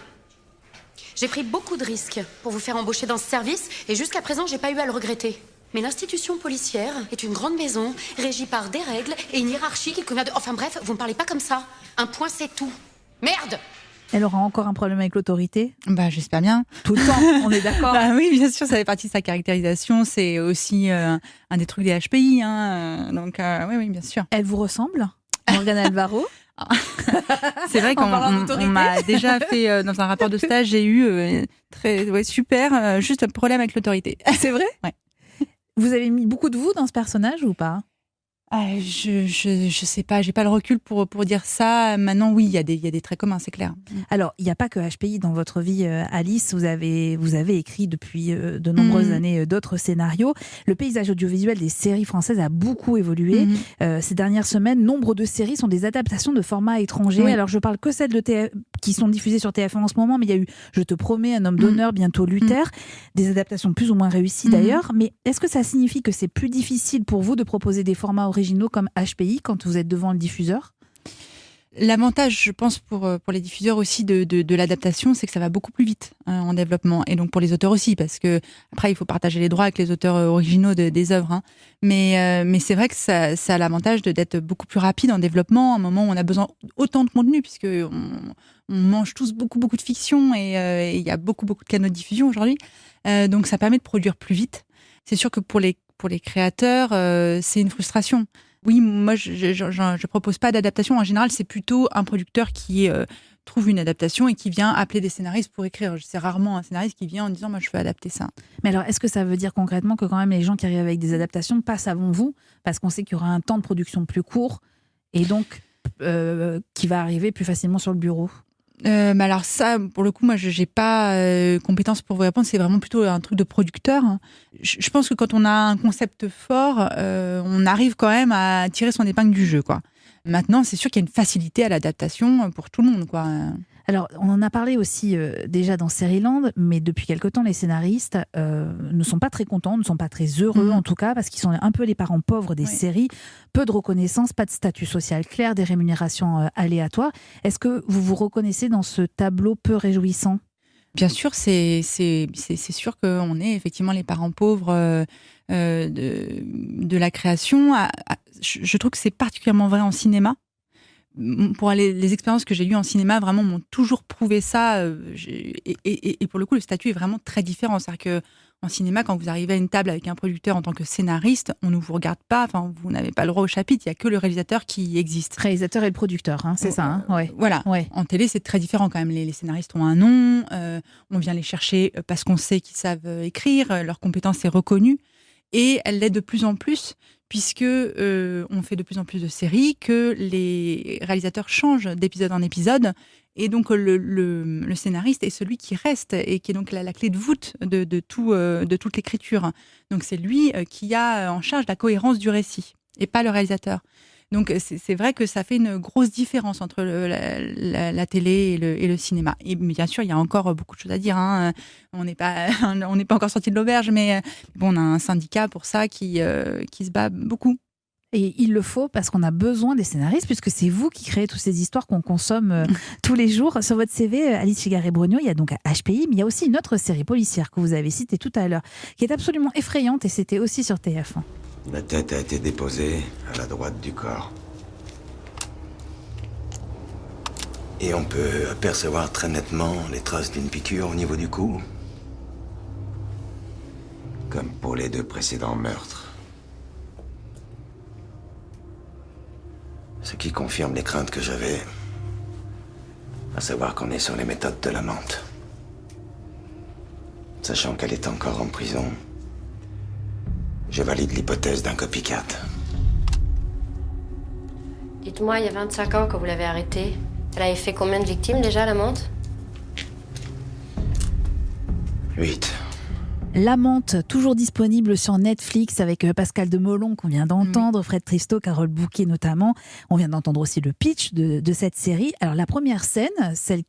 j'ai pris beaucoup de risques pour vous faire embaucher dans ce service, et jusqu'à présent j'ai pas eu à le regretter. Mais l'institution policière est une grande maison, régie par des règles et une hiérarchie qui convient de... Enfin bref, vous me parlez pas comme ça. Un point c'est tout. Merde ! Elle aura encore un problème avec l'autorité ? J'espère bien. Tout le temps, on est d'accord. Oui, bien sûr, ça fait partie de sa caractérisation. C'est aussi un des trucs des HPI. Donc, oui, bien sûr. Elle vous ressemble, Morgane Alvaro ? C'est vrai qu'on m'a déjà fait, dans un rapport de stage, j'ai eu super, juste un problème avec l'autorité. C'est vrai ? Ouais. Vous avez mis beaucoup de vous dans ce personnage ou pas ? Je sais pas, j'ai pas le recul pour dire ça. Maintenant, oui, il y a des traits communs, c'est clair. Alors, il n'y a pas que HPI dans votre vie, Alice. Vous avez écrit depuis de nombreuses années d'autres scénarios. Le paysage audiovisuel des séries françaises a beaucoup évolué. Ces dernières semaines, nombre de séries sont des adaptations de formats étrangers. Oui. Alors, je parle que celles qui sont diffusées sur TF1 en ce moment, mais il y a eu Je te promets, Un homme d'honneur, bientôt Luther. Des adaptations plus ou moins réussies d'ailleurs. Mais est-ce que ça signifie que c'est plus difficile pour vous de proposer des formats originaux comme HPI quand vous êtes devant le diffuseur ? L'avantage, je pense, pour les diffuseurs aussi de l'adaptation, c'est que ça va beaucoup plus vite en développement. Et donc pour les auteurs aussi, parce que après, il faut partager les droits avec les auteurs originaux des œuvres. Mais c'est vrai que ça a l'avantage d'être beaucoup plus rapide en développement, à un moment où on a besoin autant de contenu, puisque on mange tous beaucoup de fiction et il y a beaucoup de canaux de diffusion aujourd'hui. Donc ça permet de produire plus vite. C'est sûr que pour les créateurs, c'est une frustration. Oui, moi, je propose pas d'adaptation. En général, c'est plutôt un producteur qui est trouve une adaptation et qui vient appeler des scénaristes pour écrire. C'est rarement un scénariste qui vient en disant « moi je veux adapter ça ». Mais alors, est-ce que ça veut dire concrètement que quand même les gens qui arrivent avec des adaptations passent avant vous, parce qu'on sait qu'il y aura un temps de production plus court et donc qui va arriver plus facilement sur le bureau? Mais alors ça, pour le coup, moi, je n'ai pas compétence pour vous répondre. C'est vraiment plutôt un truc de producteur. Je pense que quand on a un concept fort, on arrive quand même à tirer son épingle du jeu, quoi. Maintenant, c'est sûr qu'il y a une facilité à l'adaptation pour tout le monde, quoi. Alors, on en a parlé aussi déjà dans Seriland, mais depuis quelque temps, les scénaristes ne sont pas très contents, ne sont pas très heureux en tout cas, parce qu'ils sont un peu les parents pauvres des séries. Peu de reconnaissance, pas de statut social clair, des rémunérations aléatoires. Est-ce que vous vous reconnaissez dans ce tableau peu réjouissant ? Bien sûr, c'est sûr qu'on est effectivement les parents pauvres de la création. Je trouve que c'est particulièrement vrai en cinéma. Pour les expériences que j'ai eues en cinéma, vraiment m'ont toujours prouvé ça. Et pour le coup, le statut est vraiment très différent. C'est-à-dire qu'en cinéma, quand vous arrivez à une table avec un producteur en tant que scénariste, on ne vous regarde pas, enfin, vous n'avez pas le droit au chapitre, il n'y a que le réalisateur qui existe. Réalisateur et le producteur, hein, c'est ça. Hein, ouais. Voilà. Ouais. En télé, c'est très différent quand même. Les scénaristes ont un nom, on vient les chercher parce qu'on sait qu'ils savent écrire, leur compétence est reconnue. Et elle l'est de plus en plus, puisque on fait de plus en plus de séries, que les réalisateurs changent d'épisode en épisode, et donc le scénariste est celui qui reste et qui est donc la clé de voûte de toute l'écriture. Donc c'est lui qui a en charge la cohérence du récit, et pas le réalisateur. Donc c'est vrai que ça fait une grosse différence entre la télé et le cinéma. Et bien sûr, il y a encore beaucoup de choses à dire. Hein. On n'est pas encore sorti de l'auberge, mais bon, on a un syndicat pour ça qui se bat beaucoup. Et il le faut parce qu'on a besoin des scénaristes, puisque c'est vous qui créez toutes ces histoires qu'on consomme tous les jours. Sur votre CV, Alice Figaré-Brognaud, il y a donc HPI, mais il y a aussi une autre série policière que vous avez citée tout à l'heure, qui est absolument effrayante, et c'était aussi sur TF1. La tête a été déposée à la droite du corps. Et on peut apercevoir très nettement les traces d'une piqûre au niveau du cou. Comme pour les 2 précédents meurtres. Ce qui confirme les craintes que j'avais. À savoir qu'on est sur les méthodes de la menthe. Sachant qu'elle est encore en prison, je valide l'hypothèse d'un copycat. Dites-moi, il y a 25 ans quand vous l'avez arrêtée, elle avait fait combien de victimes déjà, la menthe ? 8. L'Amante, toujours disponible sur Netflix avec Pascal Demolon qu'on vient d'entendre, Fred Tristo, Carole Bouquet notamment. On vient d'entendre aussi le pitch de cette série. Alors la première scène, celle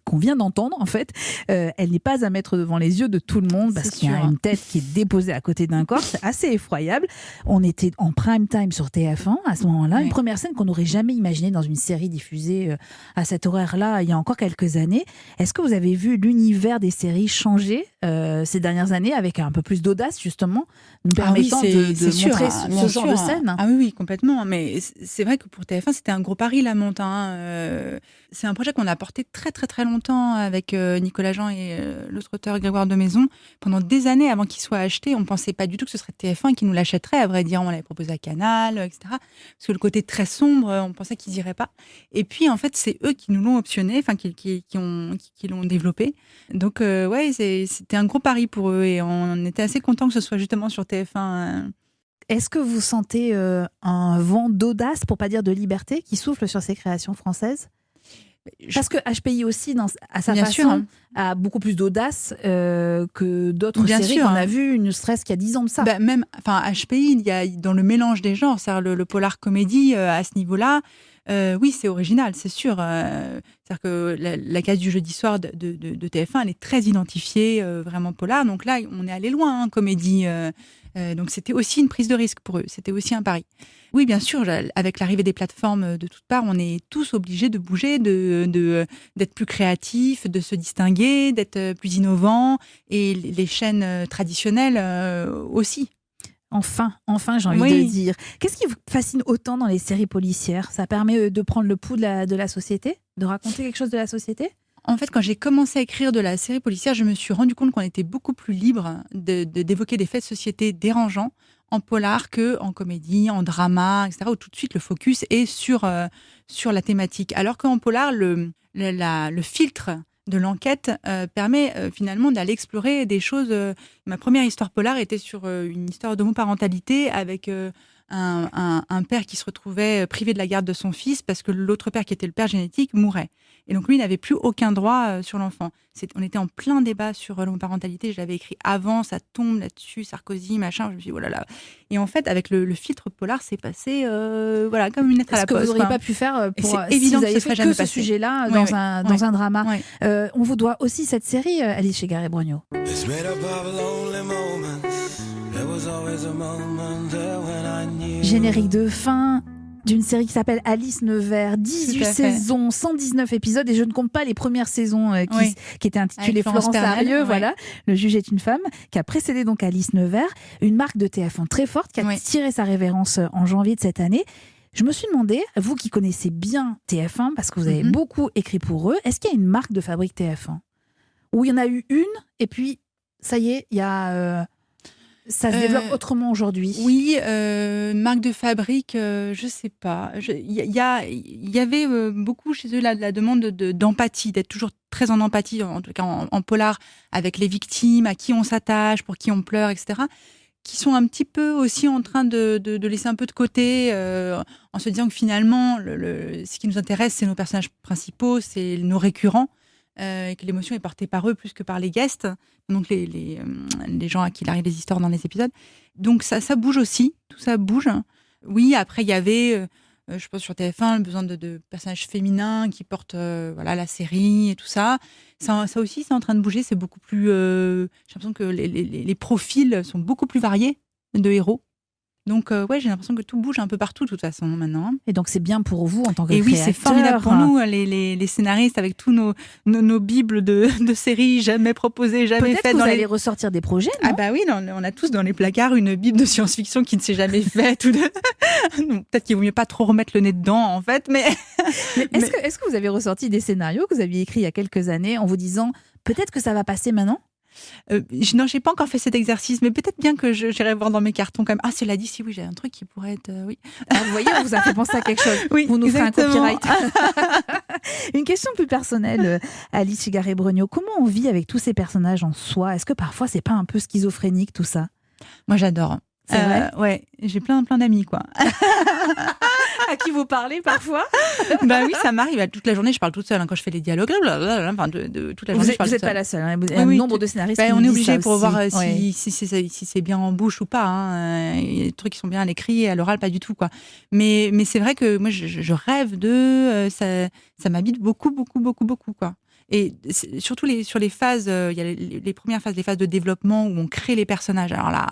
qu'on vient d'entendre en fait, elle n'est pas à mettre devant les yeux de tout le monde parce qu'il y a une tête qui est déposée à côté d'un corps. C'est assez effroyable. On était en prime time sur TF1 à ce moment-là. Oui. Une première scène qu'on n'aurait jamais imaginée dans une série diffusée à cet horaire-là il y a encore quelques années. Est-ce que vous avez vu l'univers des séries changer ces dernières années avec un peu plus d'audace, justement, nous permettant de montrer ce genre de scène? Ah oui, complètement. Mais c'est vrai que pour TF1, c'était un gros pari, la monte. C'est un projet qu'on a porté très, très, très longtemps avec Nicolas Jean et l'autre auteur Grégoire de Maison. Pendant des années avant qu'il soit acheté, on ne pensait pas du tout que ce serait TF1 qui nous l'achèterait. À vrai dire, on l'avait proposé à Canal, etc. Parce que le côté très sombre, on pensait qu'ils n'iraient pas. Et puis, en fait, c'est eux qui nous l'ont optionné, enfin, qui l'ont développé. Donc, ouais, c'était un gros pari pour eux et on était assez contents que ce soit justement sur TF1. Est-ce que vous sentez un vent d'audace, pour pas dire de liberté, qui souffle sur ces créations françaises ? Parce que HPI aussi, à sa façon, a beaucoup plus d'audace que d'autres séries qu'on a vues, ne serait-ce qu'il y a 10 ans de ça. Même, enfin, HPI, il y a dans le mélange des genres, c'est-à-dire le polar comédie à ce niveau-là. Oui, c'est original, c'est sûr. C'est-à-dire que la case du jeudi soir de TF1, elle est très identifiée, vraiment polar. Donc là, on est allé loin, comédie. Donc c'était aussi une prise de risque pour eux. C'était aussi un pari. Oui, bien sûr, avec l'arrivée des plateformes de toutes parts, on est tous obligés de bouger, d'être plus créatifs, de se distinguer, d'être plus innovants. Et les chaînes traditionnelles aussi. Enfin, j'ai envie de dire. Qu'est-ce qui vous fascine autant dans les séries policières ? Ça permet de prendre le pouls de la société ? De raconter quelque chose de la société ? En fait, quand j'ai commencé à écrire de la série policière, je me suis rendu compte qu'on était beaucoup plus libre d'évoquer des faits de société dérangeants en polar qu'en comédie, en drama, etc., où tout de suite le focus est sur la thématique. Alors qu'en polar, le filtre de l'enquête permet finalement d'aller explorer des choses. Ma première histoire polar était sur une histoire d'homoparentalité avec un père qui se retrouvait privé de la garde de son fils parce que l'autre père, qui était le père génétique, mourait. Et donc lui, il n'avait plus aucun droit sur l'enfant. On était en plein débat sur l'homoparentalité. Je l'avais écrit avant, ça tombe là-dessus, Sarkozy, machin. Je me suis dit, oh là là. Et en fait, avec le filtre polar, c'est passé comme une lettre à la poste. Est-ce que vous n'auriez pas pu faire pour c'est évident si vous que avez ce fait serait jamais ce passé. sujet-là dans un drama. Ouais. On vous doit aussi cette série, Alice Chegarret-Brognaud. Générique de fin d'une série qui s'appelle Alice Nevers, 18 saisons, 119 épisodes, et je ne compte pas les premières saisons qui étaient intitulées Florence Florence Pernel, Larieux, voilà, Le juge est une femme, qui a précédé donc Alice Nevers, une marque de TF1 très forte, qui a tiré sa révérence en janvier de cette année. Je me suis demandé, vous qui connaissez bien TF1, parce que vous avez beaucoup écrit pour eux, est-ce qu'il y a une marque de fabrique TF1 ? Où il y en a eu une, et puis ça y est, il y a... ça se développe autrement aujourd'hui. Oui, marque de fabrique, je sais pas. Il y avait beaucoup chez eux la demande d'empathie, d'être toujours très en empathie, en tout cas en polar, avec les victimes, à qui on s'attache, pour qui on pleure, etc. Qui sont un petit peu aussi en train de laisser un peu de côté, en se disant que finalement, ce qui nous intéresse, c'est nos personnages principaux, c'est nos récurrents. Et que l'émotion est portée par eux plus que par les guests, donc les gens à qui il arrive les histoires dans les épisodes. Donc ça bouge aussi, tout ça bouge. Oui, après il y avait, je pense sur TF1, le besoin de personnages féminins qui portent la série et tout ça. Ça aussi, c'est en train de bouger, c'est beaucoup plus... j'ai l'impression que les profils sont beaucoup plus variés de héros. Donc j'ai l'impression que tout bouge un peu partout de toute façon maintenant. Et donc c'est bien pour vous en tant que créateur. Et oui, c'est formidable pour nous, les scénaristes, avec tous nos bibles de séries jamais proposées, jamais faites. Peut-être que vous allez ressortir des projets, non ? Ah bah oui, on a tous dans les placards une bible de science-fiction qui ne s'est jamais faite. Peut-être qu'il vaut mieux pas trop remettre le nez dedans en fait, mais est-ce que vous avez ressorti des scénarios que vous aviez écrits il y a quelques années en vous disant peut-être que ça va passer maintenant ? Non, j'ai pas encore fait cet exercice, mais peut-être bien que j'irai voir dans mes cartons quand même. Ah, cela dit, si oui, j'ai un truc qui pourrait être... oui. Ah, vous voyez, on vous a fait penser à quelque chose. Oui, vous nous exactement. ferez un copyright. Une question plus personnelle, Alice Chegarret-Brognaud. Comment on vit avec tous ces personnages en soi ? Est-ce que parfois, c'est pas un peu schizophrénique tout ça ? Moi, j'adore. C'est vrai ? Ouais, j'ai plein d'amis, quoi. À qui vous parlez parfois ? Bah oui, ça m'arrive. Toute la journée, je parle toute seule. Quand je fais les dialogues, toute la journée, je parle vous n'êtes pas la seule. Il y a un nombre de scénaristes qui on est disent obligé ça pour aussi. voir si c'est bien en bouche ou pas. Il y a des trucs qui sont bien à l'écrit et à l'oral, pas du tout, quoi. Mais c'est vrai que moi, je rêve ça m'habite beaucoup, quoi. Et surtout sur les phases, il y a les premières phases, les phases de développement où on crée les personnages. Alors là,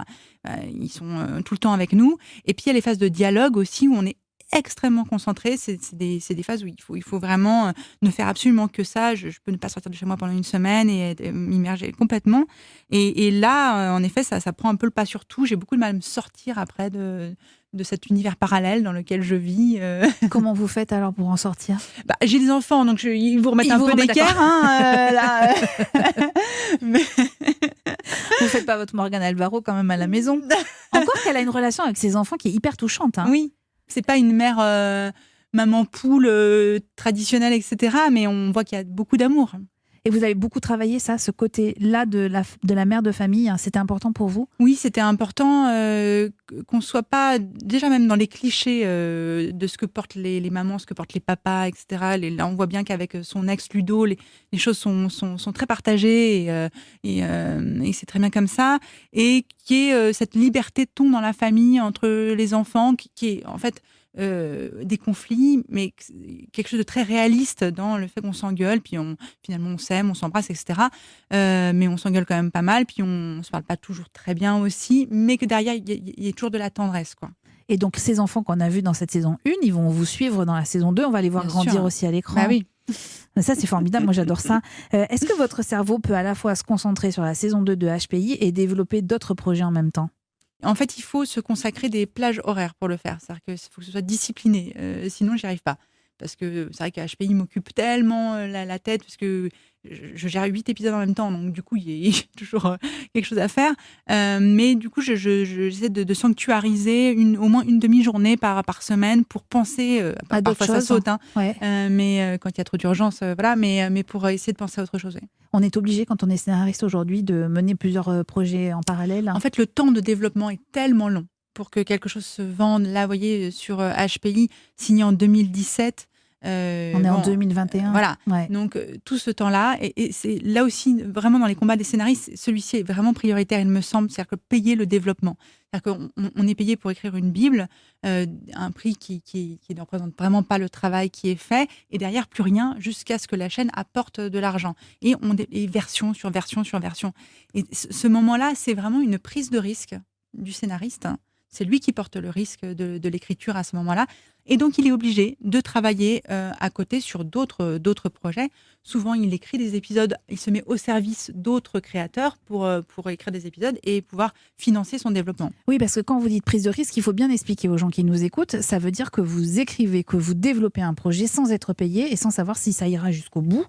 ils sont tout le temps avec nous. Et puis il y a les phases de dialogue aussi où on est extrêmement concentré. C'est des phases où il faut vraiment ne faire absolument que ça. Je peux ne pas sortir de chez moi pendant une semaine et m'immerger complètement. Et là, en effet, ça prend un peu le pas sur tout. J'ai beaucoup de mal à me sortir après de cet univers parallèle dans lequel je vis. Comment vous faites alors pour en sortir ? J'ai des enfants, donc ils vous remettent un peu d'équerre. Là. Mais... Vous faites pas votre Morgane Alvaro quand même à la maison. Encore qu'elle a une relation avec ses enfants qui est hyper touchante. Hein. Oui, c'est pas une mère maman poule traditionnelle, etc. Mais on voit qu'il y a beaucoup d'amour. Et vous avez beaucoup travaillé ça, ce côté-là de la mère de famille, hein, c'était important pour vous ? Oui, c'était important qu'on ne soit pas, déjà même dans les clichés de ce que portent les mamans, ce que portent les papas, etc. Là, on voit bien qu'avec son ex Ludo, les choses sont très partagées et c'est très bien comme ça. Et qu'il y ait cette liberté de ton dans la famille, entre les enfants, qui est en fait... des conflits, mais quelque chose de très réaliste dans le fait qu'on s'engueule, puis finalement on s'aime, on s'embrasse, etc. Mais on s'engueule quand même pas mal, puis on se parle pas toujours très bien aussi, mais que derrière il y a toujours de la tendresse, quoi. Et donc ces enfants qu'on a vus dans cette saison 1, ils vont vous suivre dans la saison 2, on va les voir grandir aussi à l'écran. Bah oui. Ça c'est formidable, moi j'adore ça. Est-ce que votre cerveau peut à la fois se concentrer sur la saison 2 de HPI et développer d'autres projets en même temps ? En fait, il faut se consacrer des plages horaires pour le faire. C'est-à-dire qu'il faut que ce soit discipliné. Sinon, j'y arrive pas. parce que c'est vrai que HPI m'occupe tellement la tête, parce que je gère 8 épisodes en même temps, donc du coup, il y a toujours quelque chose à faire. Mais du coup, j'essaie de sanctuariser au moins une demi-journée par semaine pour penser, à d'autres parfois ça choses. saute, hein, Ouais. mais quand il y a trop d'urgence, voilà, mais pour essayer de penser à autre chose. Oui. On est obligé, quand on est scénariste aujourd'hui, de mener plusieurs projets en parallèle. En fait, le temps de développement est tellement long pour que quelque chose se vende. Là, vous voyez, sur HPI, signé en 2017. On est en 2021. Voilà. Ouais. Donc, tout ce temps-là, et c'est là aussi, vraiment dans les combats des scénaristes, celui-ci est vraiment prioritaire, il me semble, c'est-à-dire que payer le développement. C'est-à-dire qu'on est payé pour écrire une Bible, un prix qui ne représente vraiment pas le travail qui est fait, et derrière, plus rien, jusqu'à ce que la chaîne apporte de l'argent. Et version sur version sur version. Et ce moment-là, c'est vraiment une prise de risque du scénariste. C'est lui qui porte le risque de l'écriture à ce moment-là. Et donc, il est obligé de travailler à côté sur d'autres projets. Souvent, il écrit des épisodes, il se met au service d'autres créateurs pour écrire des épisodes et pouvoir financer son développement. Oui, parce que quand vous dites prise de risque, il faut bien expliquer aux gens qui nous écoutent. Ça veut dire que vous écrivez, que vous développez un projet sans être payé et sans savoir si ça ira jusqu'au bout.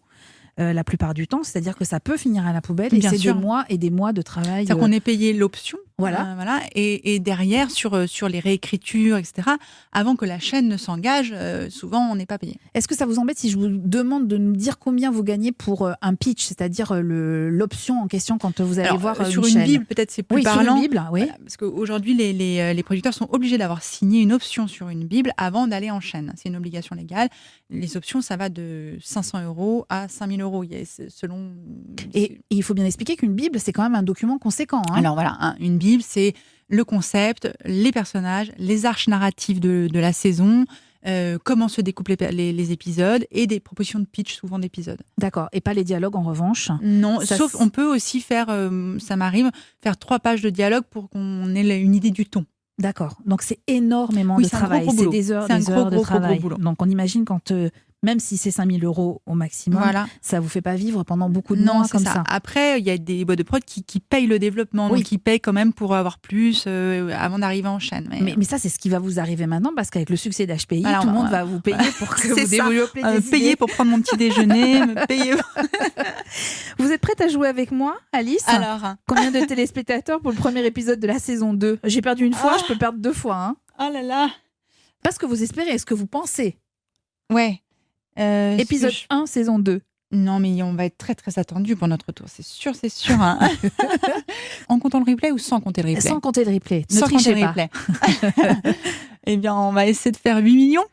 La plupart du temps, c'est-à-dire que ça peut finir à la poubelle et Bien c'est sûr. des mois et des mois de travail. C'est-à-dire qu'on est payé l'option, Voilà. et derrière, sur les réécritures, etc., avant que la chaîne ne s'engage, souvent, on n'est pas payé. Est-ce que ça vous embête si je vous demande de nous dire combien vous gagnez pour un pitch, c'est-à-dire l'option en question quand vous allez Alors, voir sur une une chaîne. Bible, peut-être c'est plus Oui, parlant. sur une Bible, oui. Voilà, parce qu'aujourd'hui, les producteurs sont obligés d'avoir signé une option sur une Bible avant d'aller en chaîne. C'est une obligation légale. Les options, ça va de 500 € à 5000 €. Selon. Et il faut bien expliquer qu'une Bible, c'est quand même un document conséquent. Hein. Alors voilà, une Bible, c'est le concept, les personnages, les arches narratives de la saison, comment se découpent les épisodes et des propositions de pitch, souvent d'épisodes. D'accord. Et pas les dialogues en revanche. Non, Ça, sauf on peut aussi faire, ça m'arrive, faire 3 pages de dialogue pour qu'on ait une idée du ton. D'accord. Donc c'est énormément Oui, de c'est un travail. gros C'est boulot. des heures, C'est un des gros, heures de gros, travail. gros boulot. Donc on imagine quand, même si c'est 5000 € au maximum, Voilà. ça vous fait pas vivre pendant beaucoup de Non, mois c'est comme ça. ça. Après, il y a des boîtes de prod qui payent le développement, Oui. donc qui payent quand même pour avoir plus avant d'arriver en chaîne. Mais ça, c'est ce qui va vous arriver maintenant parce qu'avec le succès d'HPI, Alors, tout le monde voilà. va vous payer pour que C'est vous ça. développiez des Payer idées. pour prendre mon petit déjeuner, me payer. Vous êtes prête à jouer avec moi, Alice? Alors, Combien de téléspectateurs pour le premier épisode de la saison 2? J'ai perdu une fois, je peux perdre 2 fois. Hein. oh là là. Pas ce que vous espérez, ce que vous pensez. Ouais. Épisode 1, saison 2. Non, mais on va être très très attendu pour notre tour, c'est sûr, c'est sûr. Hein. En comptant le replay ou sans compter le replay? Sans compter le replay. Ne Sans compter trichez le pas. replay. Eh bien, on va essayer de faire 8 millions.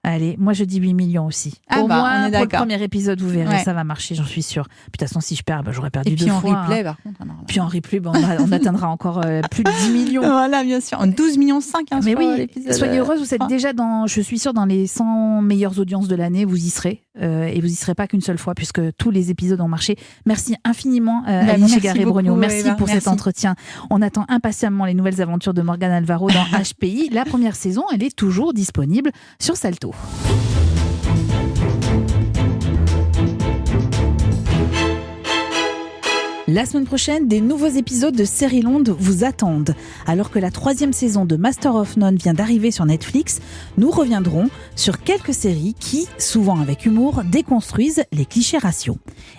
Allez, moi je dis 8 millions aussi. Ah Au bah, moins, on est pour le d'accord. premier épisode, vous verrez, Ouais. ça va marcher, j'en suis sûre. Puis de toute façon, si je perds, j'aurais perdu Et 2 puis en fois. replay, hein. par contre. Alors là. Puis en replay, on atteindra encore plus de 10 millions. Voilà, bien sûr. En 12 millions 5, hein, Mais sur oui, l'épisode. soyez heureuse, vous êtes 3. déjà je suis sûre, dans les 100 meilleures audiences de l'année, vous y serez. Et vous y serez pas qu'une seule fois, puisque tous les épisodes ont marché. Merci infiniment, Alice merci Chegaré-Brognaud. beaucoup, Merci Eva, pour cet merci. entretien. On attend impatiemment les nouvelles aventures de Morgane Alvaro dans HPI. La première saison, elle est toujours disponible sur Salto. La semaine prochaine, des nouveaux épisodes de Série-Land vous attendent. Alors que la 3e saison de Master of None vient d'arriver sur Netflix, nous reviendrons sur quelques séries qui, souvent avec humour, déconstruisent les clichés raciaux.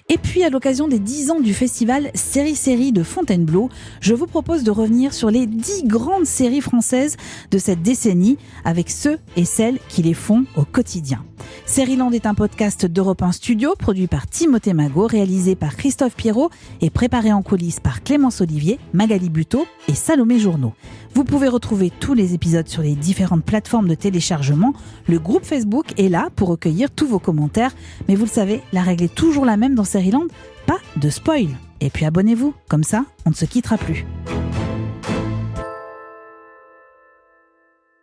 Et puis, à l'occasion des 10 ans du festival Série de Fontainebleau, je vous propose de revenir sur les 10 grandes séries françaises de cette décennie, avec ceux et celles qui les font au quotidien. Série-Land est un podcast d'Europe 1 Studio, produit par Timothée Magot, réalisé par Christophe Pierrot et préparé en coulisses par Clémence Olivier, Magali Buteau et Salomé Journeau. Vous pouvez retrouver tous les épisodes sur les différentes plateformes de téléchargement. Le groupe Facebook est là pour recueillir tous vos commentaires. Mais vous le savez, la règle est toujours la même dans Série-Land, pas de spoil. Et puis abonnez-vous, comme ça, on ne se quittera plus.